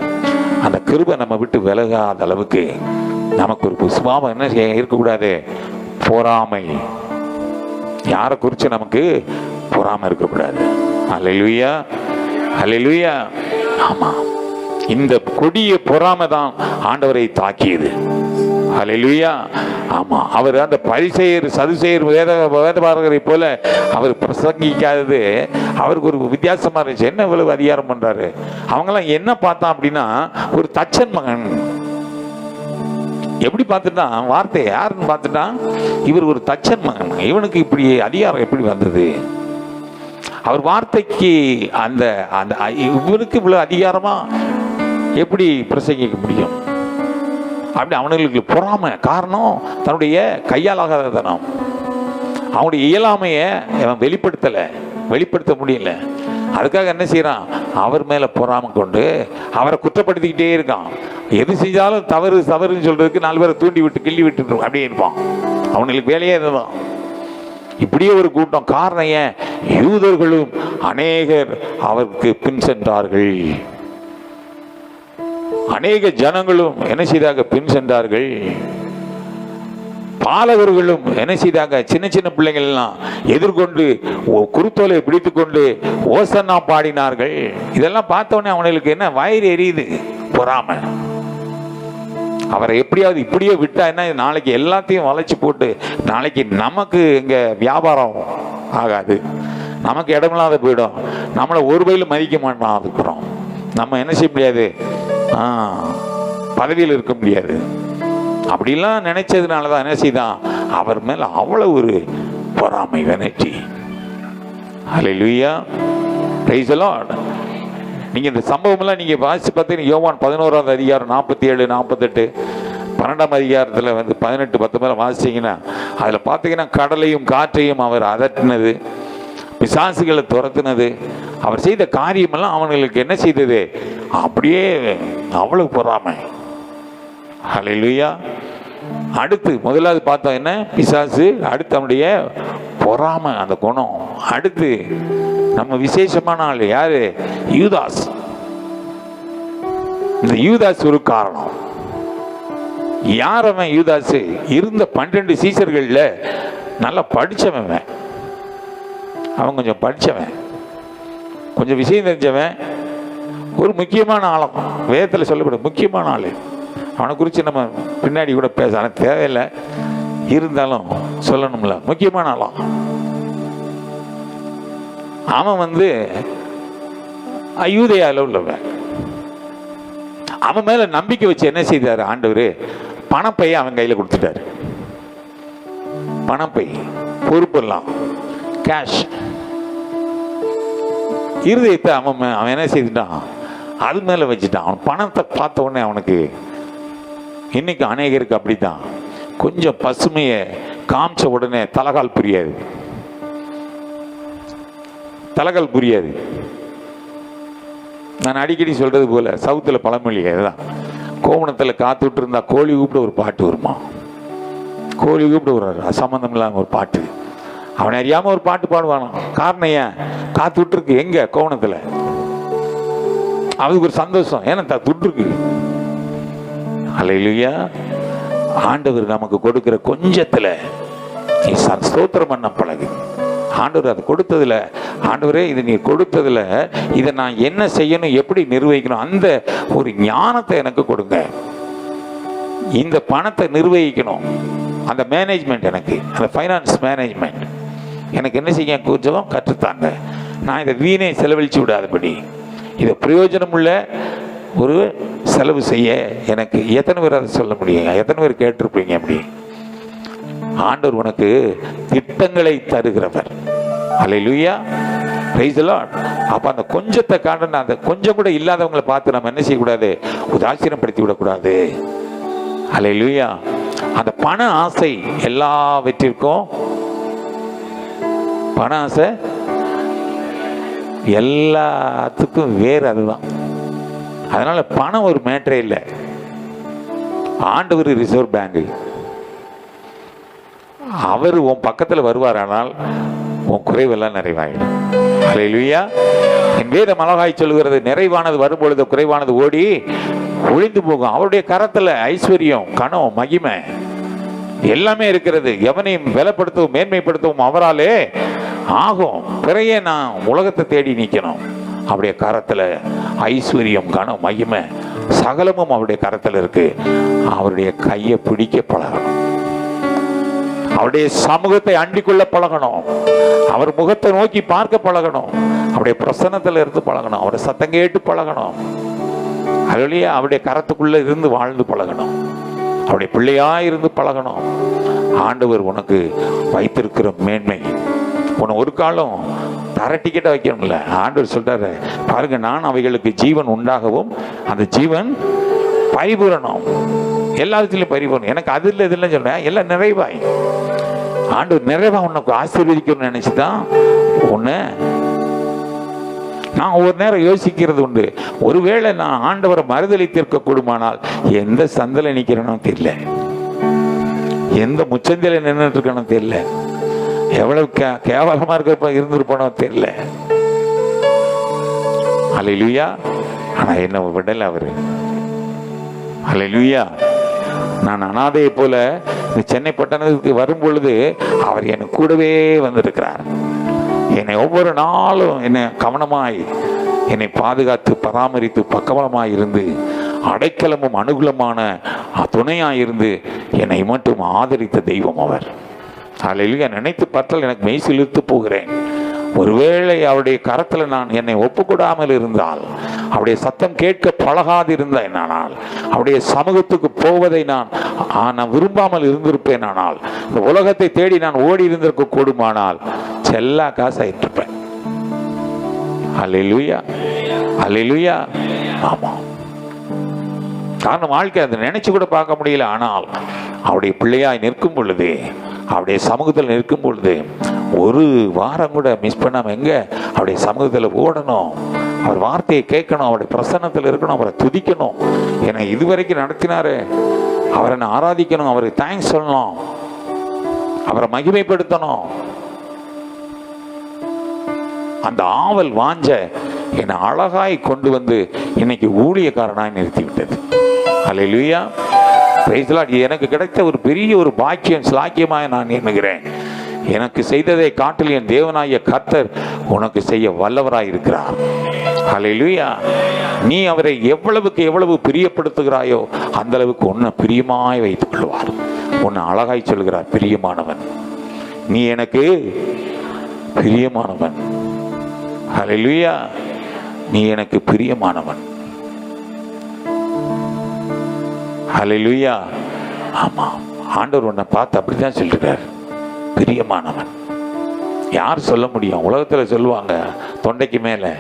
அந்த கிருபை நம்ம விட்டு விலகாத அளவுக்கு நமக்கு ஒரு சுபாவம் என்ன இருக்கக்கூடாது, பொறாமை. யாரை குறித்து நமக்கு பொறாமை இருக்கக்கூடாது. அல்லேலூயா, அல்லேலூயா. ஆமா, இந்த கொடிய பொறாமை தான் ஆண்டவரை தாக்கியது. அல்லேலூயா. ஆமா, அவர் அந்த பரிசேயர் சதுசேயர் வேதபாரகரை போல அவர் பிரசங்கிக்காதது அவருக்கு ஒரு வித்தியாசமா இருந்துச்சு. என்ன இவ்வளவு அதிகாரம் பண்றாரு, அவங்கெல்லாம் என்ன பார்த்தான் அப்படின்னா ஒரு தச்சன் மகன். எப்படி பார்த்துட்டான், வார்த்தை யாருன்னு பார்த்துட்டான், இவர் ஒரு தச்சன் மகன், இவனுக்கு இப்படி அதிகாரம் எப்படி வந்தது, அவர் வார்த்தைக்கு அந்த அந்த இவருக்கு இவ்வளவு அதிகாரமா எப்படி பிரசங்கிக்க முடியும் அப்படி அவனுங்களுக்கு பொறாமை. காரணம் தன்னுடைய கையாலாகாத தனம், அவனுடைய இயலாமைய அவன் வெளிப்படுத்த முடியல. அதுக்காக என்ன செய்யறான், அவர் மேல பொறாமை கொண்டு அவரை குற்றப்படுத்திக்கிட்டே இருக்கான். எது செஞ்சாலும் தவறு தவறுன்னு சொல்றதுக்கு 4 பேரை தூண்டி விட்டு கிள்ளி விட்டு அப்படியே இருப்பான். அவனுக்கு வேலையே இதுதான். இப்படியே ஒரு கூட்டம். காரணம் ஏன், யூதர்களும் அநேகர் அவருக்கு பின் சென்றார்கள். அநேக ஜனங்களும் என்ன செய்தாக பின் சென்றார்கள். பாலகர்களும் என்ன செய்தாங்க, சின்ன சின்ன பிள்ளைகள் எல்லாம் எதிர்கொண்டு குருத்தோலை பிடித்துக்கொண்டு ஓசன்னா பாடினார்கள். இதெல்லாம் பார்த்தோன்னே அவனுக்கு என்ன வயிறு எரியுது, பொறாமை. அவரை எப்படியாவது இப்படியே விட்டா என்ன, நாளைக்கு எல்லாத்தையும் வளைச்சு போட்டு நாளைக்கு நமக்கு இங்க வியாபாரம் ஆகாது, நமக்கு இடமில்லாத போயிடும், நம்மளை ஒரு வயலும் மதிக்க மாட்டோம். அதுக்கப்புறம் நம்ம என்ன செய்ய முடியாது, பதவியில் இருக்க முடியாது. அப்படிலாம் நினைச்சதுனாலதான் என்ன செய்தான், அவர் மேல அவ்வளவு ஒரு பொறாமை, வெனட்டி. ஹல்லேலூயா, பிரைஸ் தி லார்ட். நீங்க இந்த சம்பவம் எல்லாம் நீங்க வாசிச்சு பார்த்தீங்கன்னா யோவான் 11ஆம் அதிகாரம் 47, 48, 12ஆம் அதிகாரத்துல 18, 19 வாசிச்சீங்கன்னா அதுல பாத்தீங்கன்னா கடலையும் காற்றையும் அவர் அதட்டினது, பிசாசுகளை துரத்துனது, அவர் செய்த காரியமெல்லாம் அவங்களுக்கு என்ன செய்தது, அப்படியே அவ்வளவு பொறாமை. ஹல்லேலூயா. அடுத்து முதலாவது பார்த்தோம் என்ன? பிசாசு. அடுத்து அவனுடைய பொறாமை, அந்த குணம். அடுத்து நம்ம விசேஷமான ஆள் யாரு? யூதாஸ். இந்த யூதாஸ் ஒரு காரணம். யார் அவன் யூதாஸ்? இருந்த 12 சீசர்கள்ல நல்லா படிச்சவன். அவன் கொஞ்சம் படிச்சவன், கொஞ்சம் விஷயம் தெரிஞ்சவன், ஒரு முக்கியமான ஆளம். வேதத்தில் சொல்லப்படும் முக்கியமான ஆள். அவனை குறித்து நம்ம பின்னாடி கூட பேச தேவையில்லை, இருந்தாலும் சொல்லணும்ல. முக்கியமான ஆளாம் அவன். யூதேயாவில் உள்ளவன். அவன் மேல நம்பிக்கை வச்சு என்ன செய்தார் ஆண்டவர்? பணப்பையை அவன் கையில கொடுத்துட்டாரு. பணப்பை, பொறுப்பெல்லாம், கேஷ். இருதயத்தை அவன் என்ன செய்துட்டான்? அது மேல வச்சுட்டான். அவன் பணத்தை பார்த்த உடனே அவனுக்கு, இன்னைக்கு அநேகருக்கு அப்படித்தான், கொஞ்சம் பசுமையை காமிச்ச உடனே தலகால் புரியாது. தலகால் புரியாது. நான் அடிக்கடி சொல்றது போல சவுத்தில் பழமொழி அதுதான். கோவணத்தில் காத்துட்டு இருந்தா கோழி கூப்பிட ஒரு பாட்டு வருமா? கோழி கூப்பிட ஒரு அசம்பந்தம் இல்லாம ஒரு பாட்டு. அவனை அறியாம ஒரு பாட்டு பாடுவானாம். காரணம் ஏன்? காத்து விட்டுருக்கு. எங்க? கோவணத்தில். அதுக்கு ஒரு சந்தோஷம், ஏன்னா துட்டுருக்கு. அல்லேலூயா. ஆண்டவர் நமக்கு கொடுக்கிற கொஞ்சத்துல நீ ஸ்தோத்திரம் பண்ண பழகு. ஆண்டவர் அதை கொடுத்ததுல, ஆண்டவரே இது நீ கொடுத்ததுல இதை நான் என்ன செய்யணும், எப்படி நிர்வகிக்கணும், அந்த ஒரு ஞானத்தை எனக்கு கொடுங்க. இந்த பணத்தை நிர்வகிக்கணும், அந்த மேனேஜ்மெண்ட் எனக்கு, அந்த ஃபைனான்ஸ் மேனேஜ்மெண்ட் எனக்கு என்ன செய்ய கொஞ்சம் கற்றுத்தாங்க. நான் இதை வீணே செலவழிச்சு விடாதபடி, இதை பிரயோஜனம் உள்ள ஒரு செலவு செய்ய எனக்கு. எத்தனை பேர் அதை சொல்ல முடியுங்க? எத்தனை பேர் கேட்டிருப்பீங்க? அப்படி ஆண்டவர் உனக்கு திட்டங்களை தருகிறவர். அல்லேலூயா, பிரைஸ் தி லார்ட். அப்ப அந்த கொஞ்சத்தை காரணம், அந்த கொஞ்சம் கூட இல்லாதவங்களை பார்த்து நம்ம என்ன செய்யக்கூடாது? உதாசீனப்படுத்தி விடக்கூடாது. அல்லேலூயா. அந்த பண ஆசை எல்லாவற்றிற்கும், பண ஆசை எல்லாத்துக்கும் வேறு. அதுதான். அதனால பணம் ஒரு மேட்டரே இல்லை. ஆண்டவர் ரிசர்வ் பேங்க். அவர் உன் பக்கத்தில் வருவாரானால் உன் குறைவெல்லாம் நிறைவாயிடும். அல்லேலூயா. என் வேதம் அழகாய் சொல்கிறது, நிறைவானது வரும்பொழுது குறைவானது ஓடி ஒழிந்து போகும். அவருடைய கரத்தில் ஐஸ்வர்யம், கனம், மகிமை எல்லாமே இருக்கிறது. எவனையும் பலப்படுத்தவும் மேன்மைப்படுத்தவும் அவராலே ஆகும். பிறையே நான் உலகத்தை தேடி நிற்கணும். அவருடைய கரத்தில் ஐஸ்வர்யம், கனம், மகிமை சகலமும் அவருடைய கரத்தில் இருக்கு. அவருடைய கையை பிடிக்க பழகணும். அவருடைய சமூகத்தை அண்டிக்கொள்ள பழகணும். அவர் முகத்தை நோக்கி பார்க்க பழகணும். அவருடைய பிரசன்னத்தில் இருந்து பழகணும். அவருடைய சத்தம் கேட்டு பழகணும். அதுலயே அவருடைய கரத்துக்குள்ள இருந்து வாழ்ந்து பழகணும். அவருடைய பிள்ளையா இருந்து பழகணும். ஆண்டவர் உனக்கு வைத்திருக்கிற மேன்மை உன்னை ஒரு காலம் தர டிக்கெட்டை வைக்கணும்ல. ஆண்டவர் சொல்றாரு, பாருங்க, நான் அவைகளுக்கு ஜீவன் உண்டாகவும் அந்த ஜீவன் பரிபூரணம், எல்லா விதத்திலையும் பரிபூரணம். எனக்கு அது இல்லை இதெல்லாம் சொல்றேன், எல்லாம் நிறைவாய். ஆண்டவர் நிறைவா உனக்கு ஆசீர்வதிக்கணும்னு நினைச்சுதான் ஒண்ணு. நான் ஒவ்வொரு நேரம் யோசிக்கிறது உண்டு, ஒருவேளை நான் ஆண்டவரை மறுதலித்திருக்க கூடுமானால் எந்த சந்தில நிக்கிறேனோ தெரியல, எந்த முச்சந்தில நின்றுட்டு இருக்கனோ தெரியல, எவ்வளவு கேவலமா இருக்க இருந்திருப்பானோ தெரியல. அல்லேலூயா. ஆனா என்ன விடல அவரு. அல்லேலூயா. நான் அனாதையை போல இந்த சென்னை பட்டணத்துக்கு வரும் பொழுது அவர் எனக்கு கூடவே வந்திருக்கிறார். என்னை ஒவ்வொரு நாளும் என்னை கவனமாய் என்னை பாதுகாத்து பராமரித்து பக்கபலமாய் இருந்து அடைக்கலமும் அனுகூலமான துணையாயிருந்து என்னை மட்டும் ஆதரித்த தெய்வம் அவர். அல்லேலூயா. நினைத்து பார்த்தால் எனக்கு மெய் சிலிர்த்து போகிறேன். ஒருவேளை அவருடைய கரத்தில் நான் என்னை ஒப்புக்கொடாமல் இருந்தால், அவருடைய சத்தம் கேட்க பழகாது இருந்தேன், ஆனால் அவருடைய சமூகத்துக்கு போவதை நான் விரும்பாமல் இருந்திருப்பேன், ஆனால் இந்த உலகத்தை தேடி நான் ஓடி இருந்திருக்க கூடுமானால் செல்லா காசாயிட்டிருப்பேன். அல்லேலூயா, அல்லேலூயா. ஆமா, காரணம் வாழ்க்கை அதை நினைச்சு கூட பார்க்க முடியல. ஆனால் அவருடைய பிள்ளையாய் நிற்கும் பொழுது, அவருடைய சமூகத்தில் நிற்கும் பொழுது ஒரு வாரம் கூட மிஸ் பண்ணாம எங்க அவருடைய சமூகத்தில் ஓடணும், அவர் வார்த்தையை கேட்கணும், அவருடைய பிரசன்னத்தில் இருக்கணும், அவரை துதிக்கணும். என்னை இதுவரைக்கும் நடத்தினாரு, அவரை நான் ஆராதிக்கணும், அவருக்கு தேங்க்ஸ் சொல்லணும், அவரை மகிமைப்படுத்தணும். அந்த ஆவல் வாஞ்ச என்னை அழகாய் கொண்டு வந்து இன்னைக்கு ஊழியக்காரனாய் நிறுத்தி விட்டது. அல்லேலூயா, பிரைஸ் தி லார்ட். எனக்கு கிடைத்த ஒரு பெரிய ஒரு பாக்கியம், ஸ்லாக்கியமாய் நான் எண்ணுகிறேன். எனக்கு செய்ததை காட்டில் என் தேவனாகிய கர்த்தர் உனக்கு செய்ய வல்லவராய் இருக்கிறார். அல்லேலூயா. நீ அவரை எவ்வளவுக்கு எவ்வளவு பிரியப்படுத்துகிறாயோ அந்த அளவுக்கு உன்னை பிரியமாய் வைத்துக் கொள்வார். உன்னை அழகாய் சொல்கிறார், பிரியமானவன், நீ எனக்கு பிரியமானவன். அல்லேலூயா, நீ எனக்கு பிரியமானவன். அல்லேலூயா. ஆமா, ஆண்டவர் உன்னை பார்த்து அப்படிதான் சொல்றார், பிரியமானவன். யார் சொல்ல முடியும்? உலகத்துல சொல்லுவாங்க தொண்டைக்கு மேல,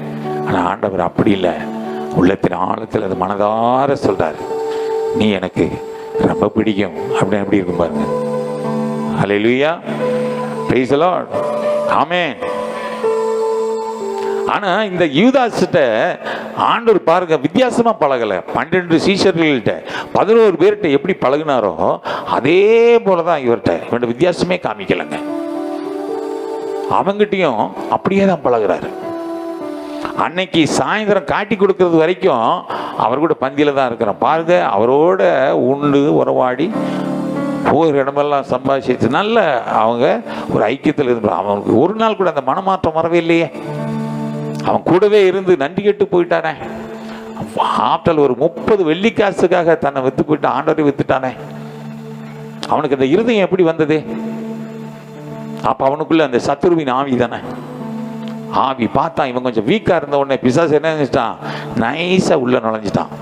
ஆனா ஆண்டவர் அப்படி இல்லை, உள்ளத்தின் ஆழத்தில் அது மனதார சொல்றாரு, நீ எனக்கு ரொம்ப பிடிக்கும் அப்படின்னு. எப்படி இருக்கும் பாருங்க. அல்லேலூயா, பிரைஸ் தி லார்ட், ஆமென். ஆனா இந்த யூதாஸ்கிட்ட ஆண்டவர் பாருங்க வித்தியாசமா பழகல. 12 சீஷர்கள்ட்ட 11 பேர்கிட்ட எப்படி பழகினாரோ அதே போலதான் இவர்கிட்ட வித்தியாசமே காமிக்கலங்க. அவங்கிட்டையும் அப்படியே தான் பழகுறாரு. அன்னைக்கு சாயந்தரம் காட்டி கொடுக்கறது வரைக்கும் அவர் கூட பந்தியில தான் இருக்கிறோம் பாருங்க. அவரோட உண்டு உறவாடி போகிற இடமெல்லாம் சம்பாதிச்சு நல்ல அவங்க ஒரு ஐக்கியத்தில் இருந்து அவனுக்கு ஒரு நாள் கூட அந்த மனமாற்றம் வரவே இல்லையே. அவன் கூடவே இருந்து நன்றி கெட்டு போயிட்டானே. ஆப்டல் ஒரு 30 வெள்ளிக்காசுக்காக தன்னை வித்து போயிட்டு ஆண்டவரை வித்துட்டானே. அவனுக்கு அந்த இருதயம் எப்படி வந்தது? அப்ப அவனுக்குள்ள அந்த சத்துருவின் ஆவி தானே. ஆவி பார்த்தான், இவன் கொஞ்சம் வீக்கா இருந்த உடனே பிசாசு என்ன நினைச்சிட்டான், நைஸா உள்ள நுழைஞ்சிட்டான்.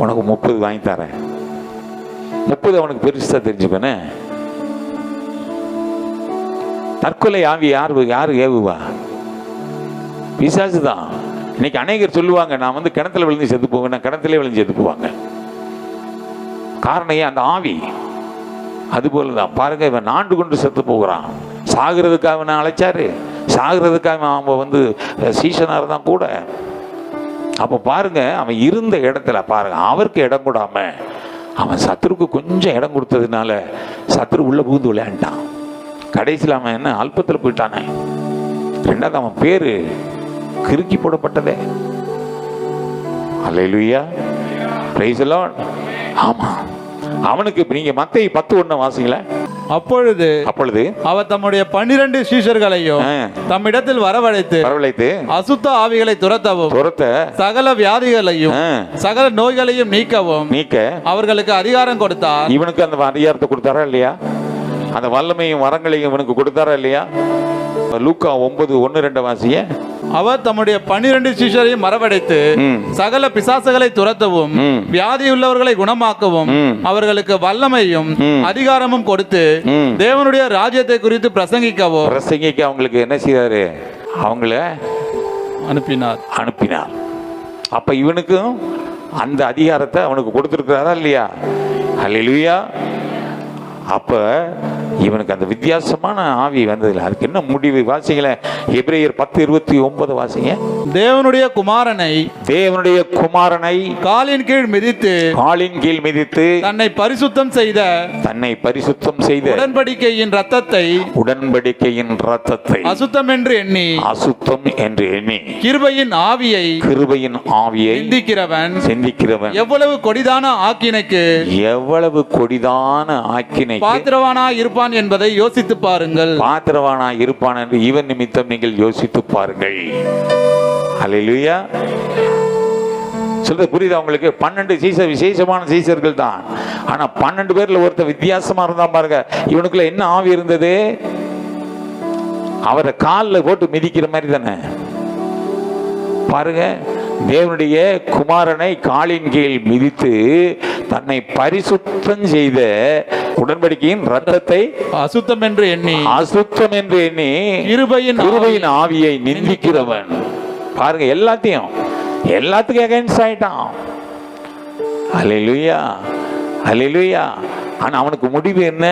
உனக்கு 30 வாங்கி தரேன். 30 அவனுக்கு பெருசா தெரிஞ்சுக்கணே. தற்கொலை ஆவி யாரு ஏவுவா? பிசாசு தான். இன்னைக்கு அநேகர் சொல்லுவாங்க, நான் கிணத்துல விழுந்து செத்து போவேன், நான் கிணத்துல விழுந்து செத்து போவாங்க. காரணம் அந்த ஆவி. அது போலதான் பாருங்க, இவன் நாண்டு கொண்டு செத்து போகிறான். சாகிறதுக்காக அவனை அழைச்சாரு, சாகிறதுக்காக அவன் சீசனாக தான் கூட. அப்ப பாருங்க, அவன் இருந்த இடத்துல பாருங்க, அவருக்கு இடம் கூடாம அவன் சத்துருக்கு கொஞ்சம் இடம் கொடுத்ததுனால சத்துரு உள்ள புகுந்து விளையாண்டான். கடைசியில் அவன் என்ன அல்பத்தில் போயிட்டானே. ரெண்டாவது அவன் பேரு கிறுக்கி போடப்பட்டதே. அல்லேலூயா, பிரைஸ் தி லார்ட். ஆமா, அவனுக்கு நீங்க மத்தேயு 10:1 வாசிங்கள. அப்பொழுது அவர் தம்முடைய 12 சீஷர்களையும் தம்மிடத்தில் வரவழைத்து அசுத்த ஆவிகளை துரத்த சகல வியாதிகளையும் சகல நோய்களையும் நீக்க அவர்களுக்கு அதிகாரம் கொடுத்தார். இவனுக்கு அந்த அதிகாரத்தை கொடுத்தாரா இல்லையா? அந்த வல்லமையும் வரங்களையும் இவனுக்கு கொடுத்தாரா இல்லையா? லூக்கா 9:1-2 வாசிய. அவர் தம்முடைய 12 சீஷரையும் மறவடைத்து சகல பிசாசுகளை துரத்தவும் வியாதியுள்ளவர்களை குணமாக்கவும் அவர்களுக்கு வல்லமையும் அதிகாரமும் கொடுத்து தேவனுடைய ராஜ்யத்தை குறித்து பிரசங்கிக்க அவங்களுக்கு என்ன செய்தாரு? அவங்கள அனுப்பினார். அப்ப இவனுக்கும் அந்த அதிகாரத்தை அவனுக்கு கொடுத்திருக்கிறாரா இல்லையா? அல்லேலூயா. அப்ப இவனுக்கு அந்த வித்தியாசமான ஆவி வந்ததில்லை. அதுக்கு என்ன முடிவு? வாசிங்கள எபிரேயர் 10:29 வாசிங்க. தேவனுடைய குமாரனை காலின் கீழ் மிதித்து தன்னை பரிசுத்தம் செய்த உடன்படிக்கையின் ரத்தத்தை அசுத்தம் என்று எண்ணி கிருபையின் ஆவியை சிந்திக்கிறவன் எவ்வளவு கொடிதான ஆக்கினைக்கு பாத்திரவானாய் இருப்பான் என்பதை யோசித்து பாருங்கள். பாத்திரவானாய் இருப்பான் என்று இவன் நிமித்தம் நீங்கள் யோசித்து பாருங்கள். அல்லேலூயா. சொல்றது புரியுதா உங்களுக்கு? 12 சீசர் விசேஷமான சீசர்கள் தான். ஆனா 12 பேர்ல ஒருத்தர் வித்தியாசமா இருந்தா பாருங்க. இவனுக்குள்ள என்ன ஆவி இருந்தது? அவரை காலில் போட்டு மிதிக்கிற மாதிரி தானே பாருங்க. தேவனுடைய குமாரனை காலின் கீழ் மிதித்து தன்னை பரிசுத்தம் செய்த உடன்படிக்கையின் ரத்தத்தை அசுத்தம் என்று எண்ணி கிருபையின் ஆவியை நிந்திக்கிறவன். பாருங்க, எல்லாத்துக்கும் அகைன்ஸ்ட் ஆயிட்டான். அல்லேலூயா, அல்லேலூயா. ஆனா அவனுக்கு முடிவு என்ன?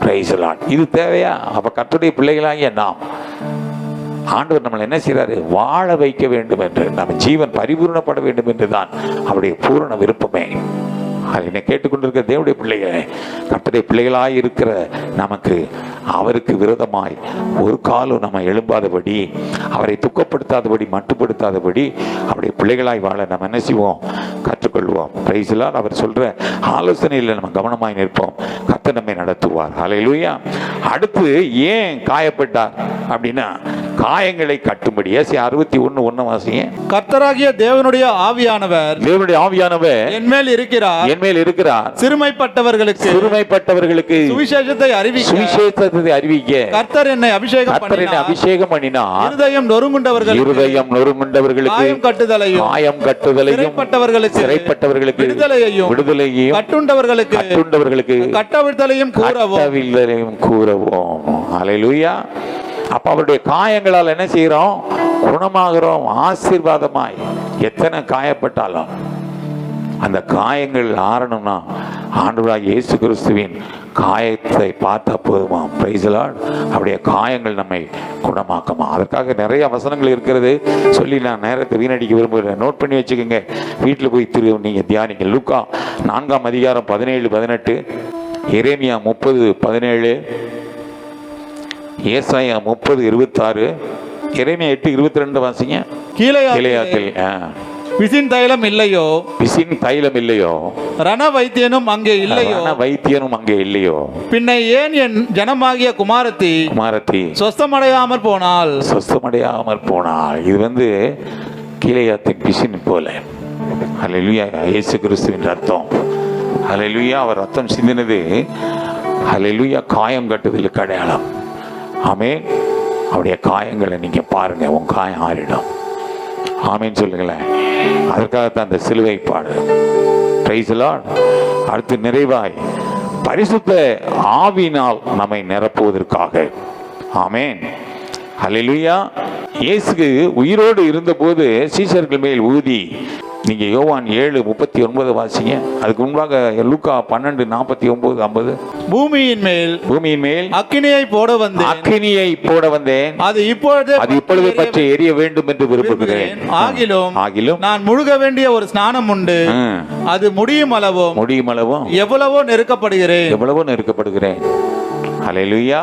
Price the Lord. இது தேவையா? அப்ப கர்த்தருடைய பிள்ளைகளாகிய நாம் ஆண்டவர் நம்மளை என்ன செய்றாரு? வாழ வைக்க வேண்டும் என்று, நம்ம ஜீவன் பரிபூர்ணப்பட வேண்டும் என்று தான் அவருடைய பூரண விருப்பமே. என்னை கேட்டுக்கொண்டிருக்கிற தேவனுடைய பிள்ளைகளே, கர்த்தருடைய பிள்ளைகளாய் இருக்கிற நமக்கு அவருக்கு விரோதமாய் ஒரு காலம் நம்ம எழும்பாதபடி, அவரை துக்கப்படுத்தாதபடி, மட்டுப்படுத்தாதபடி அவருடைய பிள்ளைகளாய் வாழ நம்ம என்ன செய்வோம்? கற்றுக்கொள்வோம். Price the Lord. அவர் சொல்ற ஆலோசனையில் நம்ம கவனமாய் நிற்போம். கர்த்தர் நம்மை நடத்துவார். ஹல்லேலூயா. அடுத்து ஏன் காயப்பட்டார் அப்படின்னா, காயங்களை கட்டும்படி. ஏசாயா 61:1 வாசிங்க. கர்த்தராகிய தேவனுடைய ஆவியானவர், தேவனுடைய ஆவியானவர் என்மேல் இருக்கிறார், என்மேல் இருக்கிறார், சிறுமைப்பட்டவர்களுக்கு சுவிசேஷத்தை அறிவிக்க கர்த்தர் என்னை அபிஷேகம் பண்ணினார். இருதயம் நொறுங்குண்டவர்களுக்கு காயம் கட்டுதலையும் சிறைப்பட்டவர்களுக்கு விடுதலையும் கட்டுண்டவர்களுக்கு கட்டவிழ்தலையும் கூறவும். ஹல்லேலூயா. அப்ப அவருடைய காயங்களால் என்ன செய்யறோம்? குணமாகிறோம். ஆசீர்வாதமாய். எத்தனை காயப்பட்டாலும் அந்த காயங்கள் ஆறணும்னா ஆண்டவராகிய இயேசு கிறிஸ்துவின் காயத்தை பார்த்தா போதுமா? Price the Lord. அவருடைய காயங்கள் நம்மை குணமாக்குமா? அதற்காக நிறைய வசனங்கள் இருக்கிறது, சொல்லி நான் நேரத்தை வீணடிக்க விரும்புகிறேன். நோட் பண்ணி வச்சுக்கோங்க, வீட்டில் போய் நீங்க தியானிங்க. லூக்கா 4:17-18, எரேமியா 30:17, ஏசாயா 30:26, எரேமியா 8:22 வாசிங்க. கீலேயாத்தில் பிசின் தைலம் இல்லையோ, ரண வைத்தியனும் அங்கே இல்லையோ, பின்ன ஏன் என் ஜனமாகிய குமாரத்தி சொஸ்தமடையாமற் போனாள். இது கீலேயாத்தின் பிசின் போல. ஹல்லேலூயா. இயேசு கிறிஸ்துவின் ரத்தம். ஹல்லேலூயா. அவர் ரத்தம் சிந்தினது ஹல்லேலூயா காயம் கட்டுதலுக்கு அடையாளம். ஆமென். அவருடைய காயங்களை நீங்க பாருங்க, உன் காயம் ஆறிடும். ஆமென் சொல்லுங்களேன். அதற்காகத்தான் அந்த சிலுவை பாடு. Price the Lord. அடுத்து நிறைவாய் பரிசுத்த ஆவியினால் நம்மை நிரப்புவதற்காக. ஆமென். ஹல்லேலூயா. இயேசு உயிரோடு இருந்தபோது சீஷர்கள் மேல் ஊதி. நீங்க யோவான் 7:39 வாசிங்க. அதுக்கு முன்பாக லூக்கா 12:49-50. பூமியின் மேல் அக்கினியை போட வந்தேன், அது இப்பொழுது பற்றி எரிய வேண்டும் என்று விரும்புகிறேன். ஆகிலும் நான் முழுக வேண்டிய ஒரு ஸ்நானம் உண்டு, அது முடியும் அளவும் எவ்வளவோ நெருக்கப்படுகிறேன். ஹல்லேலூயா.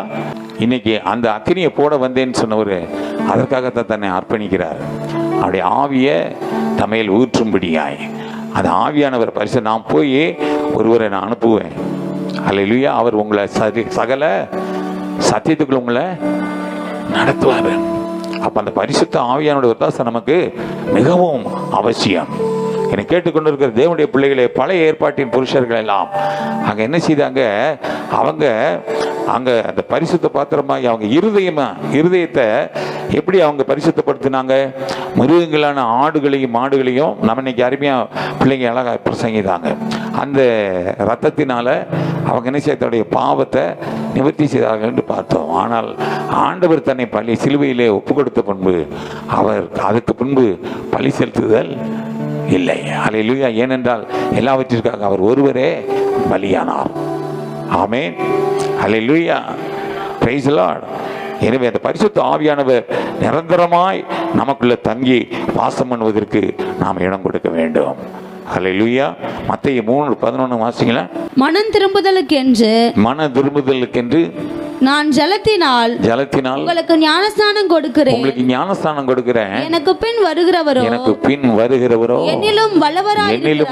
இன்னைக்கு அந்த அக்கினியை போட வந்தேன்னு சொன்னவர் அதற்காகத்தான் தன்னை அர்ப்பணிக்கிறார். அவருடைய ஆவியை தமையில் ஊற்றும்படியாய். அந்த ஆவியானவர் பரிசு நான் போய் ஒருவரை நான் அனுப்புவேன். ஹல்லேலூயா. அவர் உங்களை சகல சத்தியத்துக்குள்ள உங்களை நடத்துவார். அப்ப அந்த பரிசுத்த ஆவியானோட ஒத்தாசை நமக்கு மிகவும் அவசியம். என்னை கேட்டுக்கொண்டிருக்கிற தேவனுடைய பிள்ளைகளே, பழைய ஏற்பாட்டின் புருஷர்கள் எல்லாம் அங்க என்ன செய்தாங்க? அவங்க அங்க அந்த பரிசுத்த பாத்திரமாய் அவங்க இருதயத்தை எப்படி அவங்க பரிசுத்தப்படுத்தினாங்க? மிருகங்களான ஆடுகளையும் மாடுகளையும் நம்ம இன்னைக்கு அருமையா பிள்ளைங்க அழகா பிரசங்கிதாங்க. அந்த ரத்தத்தினால அவங்க என்ன செய்ய பாவத்தை நிவர்த்தி செய்தார்கள் என்று பார்த்தோம். ஆனால் ஆண்டவர் தன்னை பலி சிலுவையிலே ஒப்பு கொடுத்த பின்பு அவர் அதுக்கு பின்பு பலி செலுத்துதல் இல்லை. ஹல்லேலூயா. ஏனென்றால் எல்லாவற்றிற்காக அவர் ஒருவரே பலியானார். Amen. Hallelujah. Praise the Lord. எனவே அந்த பரிசுத்த ஆவியானவர் நிரந்தரமாய் நமக்குள்ள தங்கி வாசம் பண்ணுவதற்கு நாம் இடம் கொடுக்க வேண்டும். ஹல்லேலூயா. மத்தேயு 3:11 வாசிங்களா. மனம் திரும்புதலுக்கென்று நான் ஜலத்தினால் உங்களுக்கு ஞானஸ்நானம் கொடுக்கிறேன். எனக்கு பின் வருகிறவரோ என்னிலும்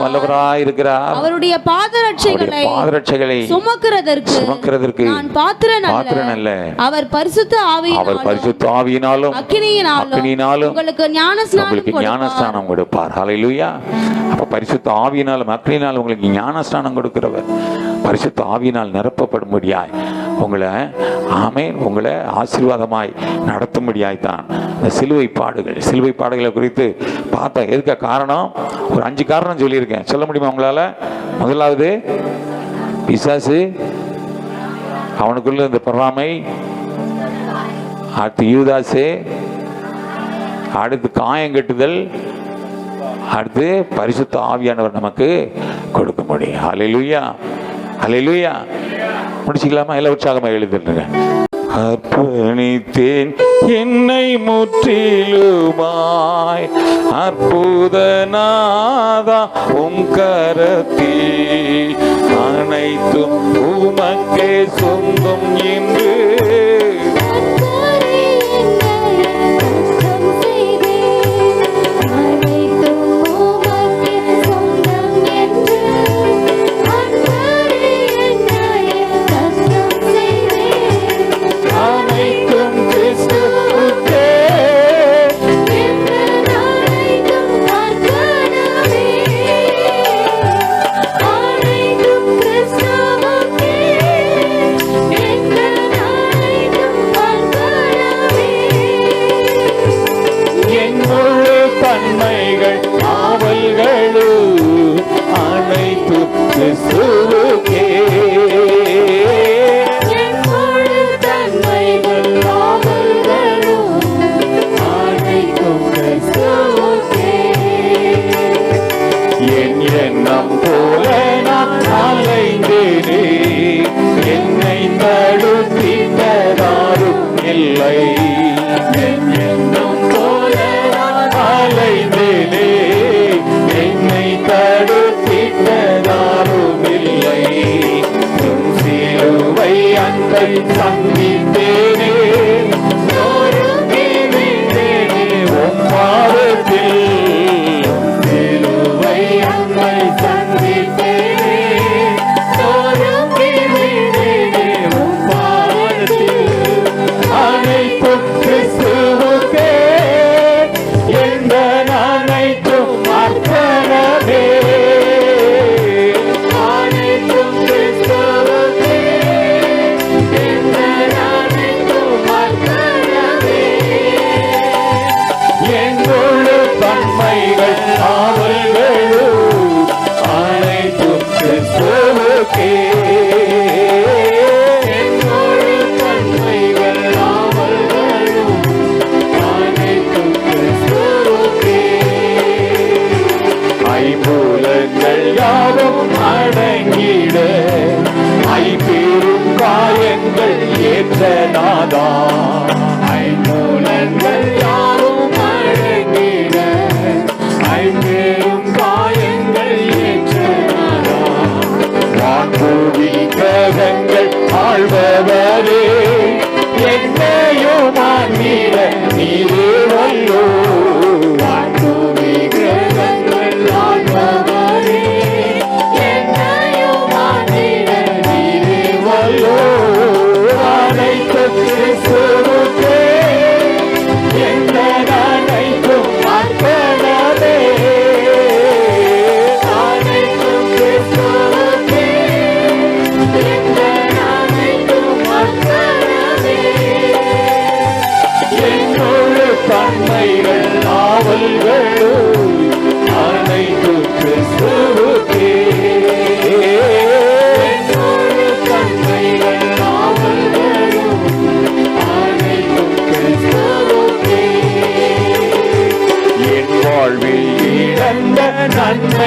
வல்லவராயிருக்கிறார். அவருடைய பாதரட்சைகளை சுமக்கிறதற்கு நான் பாத்திரன் அல்ல. அவர் பரிசுத்த ஆவியினாலும் அக்கினியினாலும் உங்களுக்கு ஞானஸ்நானம் கொடுப்பார். ஹல்லேலூயா. அப்ப பரிசுத்த ஆவியினாலும் அக்கினியினாலும் உங்களுக்கு ஞானஸ்நானம் கொடுக்கிறவர் பரிசுத்த ஆவியினால் நிரப்பப்படும்படியாய் உங்களை ஆசீர்வாதமாய் நடத்தும்படியாய்த்தான் இந்த சிலுவை பாடுகளை குறித்து பார்த்தா. எதுக்க காரணம்? ஒரு 5 காரணம் சொல்லியிருக்கேன். சொல்ல முடியுமா உங்களால? முதலாவது பிசாசு, அவனுக்குள்ள இந்த பொறாமை, அடுத்து யூதாசு, அடுத்து காயங்கட்டுதல், அடுத்து பரிசுத்த ஆவியானவர் நமக்கு கொடுக்க முடியும். ஹல்லேலூயா. ஹல்லேலூயா. முடிச்சுக்கலாமா? எல்லாம் உற்சாகமாக எழுதிருங்க. அர்ப்பணித்தேன் என்னை முற்றிலுமாய் அற்புதநாதா உம் கரத்தில் அனைத்தும் உமக்கே சொந்தம் என்று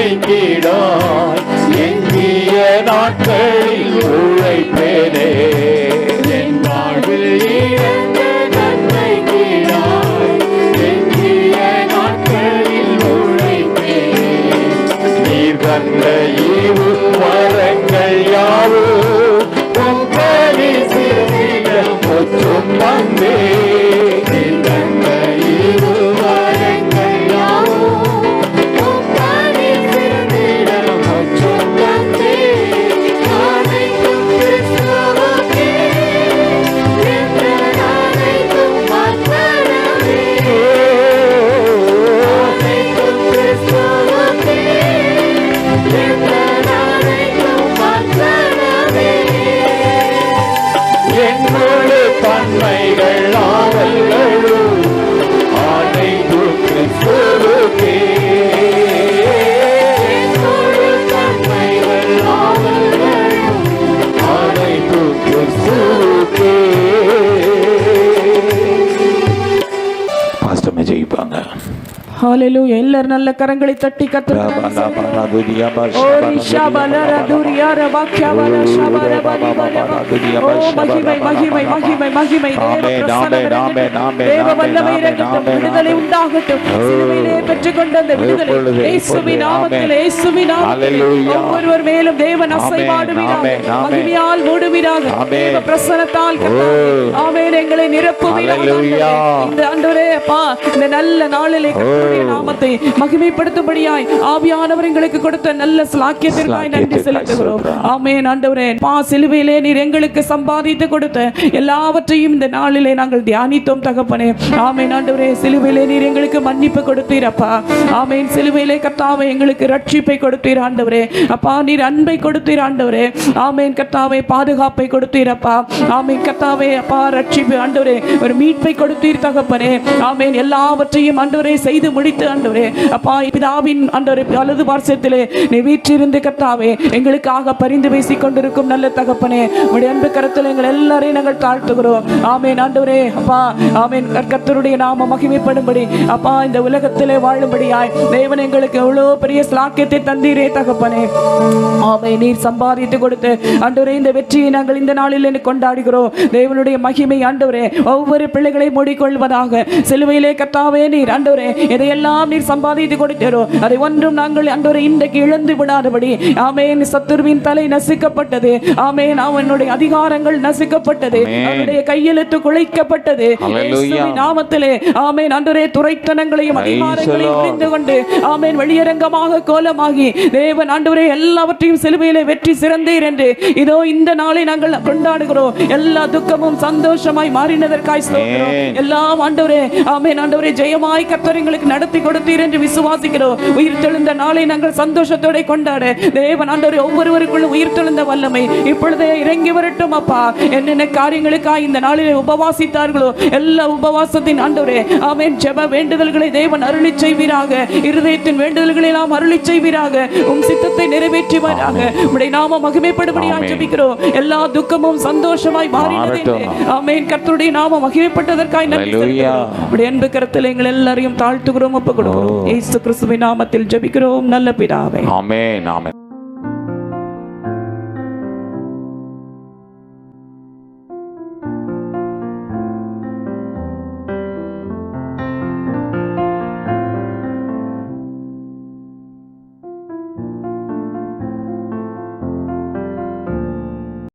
நன்மைக்கிடாய் எங்கிய நாட்களில் உழைப்பேனே என் வாழ்வில் இழந்த நன்மைக்கிடாய் எங்கிய நாட்களில் உழைப்பேனே நீர் தந்த ஈவு வரங்கள் யாவும் உம் பரிசில் முற்றும் வந்தே நீர் தந்த ஈவு வரங்கள் யாவும் தன்மைகள் ஆவல்களும் அனைத்தும் கிறிஸ்துவுக்கே தன்மைகள் ஆவல்களும் அனைத்தும் கிறிஸ்துவுக்கே. பாஸ்டர் ஜெயிப்பாங்க. ஹalleluya. எல்லாரும் நல்ல கரங்களை தட்டி கர்த்தருக்கு நன்றி சொல்லுங்க. ஓ ரிஷபலர துரியார வாக்யவல ஷபர பலிபல. ஓ மகிமை மகிமை மகிமை மகிமை. தேவ வல்லமை இறங்கட்டும், விடுதலை உண்டாகட்டும். சிலுவையிலே பெற்றுக்கொண்ட அந்த விடுதலை இயேசுவின் நாமத்திலே, இயேசுவின் நாமத்திலே ஒவ்வொருவர் மேலும் தேவன் அசைவாடுவீராக, மகிமையால் மூடுவீராக, தேவ பிரசன்னத்தால் கர்த்தாவே ஆமென் எங்களை நிரப்புவீராக. இந்த ஆண்டவரே அப்பா, இந்த நல்ல நாளிலே கர்த்தருடைய நாமத்தை மகிமைப்படுத்தும்படியாய் ஆவியானவர் எங்களுக்கு கொடுத்த நல்ல ஸ்லாக்கியத்திற்காய் நன்றி செலுத்துகிறோம். ஆமென் ஆண்டவரே. சிலுவையிலே நீர் எங்களுக்கு சம்பாதித்து கொடுத்த எல்லாவற்றையும் இந்த நாளிலே நாங்கள் தியானித்தோம் தகப்பனே. ஆமென் ஆண்டவரே. சிலுவையிலே நீர் எங்களுக்கு மன்னிப்பு கொடுத்தீரப்பா. ஆமென். சிலுவையிலே கர்த்தாவே எங்களுக்கு ரட்சிப்பை கொடுத்தீர் ஆண்டவரே. அப்பா நீர் அன்பை கொடுத்தீர் ஆண்டவரே. ஆமென் கர்த்தாவே. பாதுகாப்பை கொடுத்தீரப்பா. ஆமென் கர்த்தாவே. அப்பா ரட்சிப்பு ஆண்டவரே, ஒரு மீட்பை கொடுத்தீர் தகப்பனே. ஆமென். எல்லாவற்றையும் ஆண்டவரே செய்து முடித்து ஆண்டவரே அப்பா பிதாவின் ஆண்டவரே வலது பார்சத்திலே நீ வீற்றிருந்து கர்த்தாவே எங்களுக்காக பரிந்து பேசிக் கொண்டிருக்கும் நல்ல தகப்பனே, உம்முடைய அன்பு கரத்தில் எங்கள் எல்லாரையும் நாங்கள் தாழ்த்துகிறோம். ஆமென் ஆண்டவரே அப்பா. ஆமென். கர்த்தருடைய நாமம் மகிமைப்படும்படி அப்பா இந்த உலகத்திலே வாழும்படியாய் தேவன் எங்களுக்கு எவ்வளவு பெரிய ஸ்லாக்கியத்தை தந்தீரே தகப்பனே. ஆமென். நீர் சம்பாதித்து கொடுத்து ஆண்டவரே இந்த வெற்றியை நாங்கள் இந்த நாளில் கொண்டாடுகிறோம். தேவனுடைய மகிமை ஆண்டவரே ஒவ்வொரு பிள்ளைகளை மூடிக்கொள்வதாக. சிலுவையிலே கர்த்தாவே நீர் ஆண்டவரே எதையெல்லாம் நீர் சம்பாதித்து கொடுத்தீரோ அதை ஒன்றும் நாங்கள் ஆண்டவரே இன்றைக்கு இழந்து விடாதபடி. ஆமென். சத்துருவின் தலை நசுக்கப்பட்டது. ஆமென். அவனுடைய அதிகாரங்கள் நசுக்கப்பட்டது. அவனுடைய கையெழுத்து குலைக்கப்பட்டது. இயேசுவின் நாமத்திலே ஆமென் ஆண்டவரே துரைத்தனங்களையும் அதிகாரங்களையும் புரிந்து கொண்டு ஆமென் வெளியரங்கமாக கோலமாகி தேவன் ஆண்டவரே எல்லாவற்றையும் சிலுவையிலே வெற்றி சிறந்தீர் என்று இதோ இந்த நாளை நாங்கள் கொண்டாடுகிறோம். எல்லா துக்கமும் சந்தோஷமாய் மாறினதற்காய் ஸ்தோத்திரம். எல்லாம் ஆண்டவரே ஆமென் ஆண்டவரே ஜெயமாய் கர்த்தர் எங்களுக்கு நடத்தி கொடுத்தீர் என்று விசுவாசிக்கிறோம். உயிர்த்தெழுந்த நாளை நாங்கள் சந்தோஷத்தோட கொண்டாட தேவன் ஆண்டவரே ஒவ்வொருவருக்குள்ள உயிர்த்தெழுந்த வல்லமை இப்பொழுதே இறங்கி வரட்டும் அப்பா. என்னென்ன காரியங்களுக்காக இந்த நாளிலே உபவாசித்தார்களோ எல்லா உபவாசத்தின் ஆண்டவரே ஆமென் ஜெப வேண்டுதல்களை தேவன் அருளி செய்வீராக. இருதயத்தின் வேண்டுதல்களை எல்லாம் அருளி செய்வீராக. உம் சித்தத்தை நிறைவேற்றுவீராக. உம்முடைய நாமம் மகிமைப்படும்படியாய் ஜெபிக்கிறோம். எல்லா துக்கமும் சந்தோஷமாய் மாறினது. ஆமென். கர்த்தருடைய நாமம் மகிமைப்பட்டதற்காய் நன்றி செலுத்துகிறோம். உம்முடைய அன்பு கரத்தில் எங்கள் எல்லாரையும் தாழ்த்துகிறோம், ஒப்புக்கொடுக்கிறோம். இயேசு கிறிஸ்துவின் நாமத்தில் ஜெபிக்கிறோம் நல்ல பிதாவே. ஆமென். ஆமென்.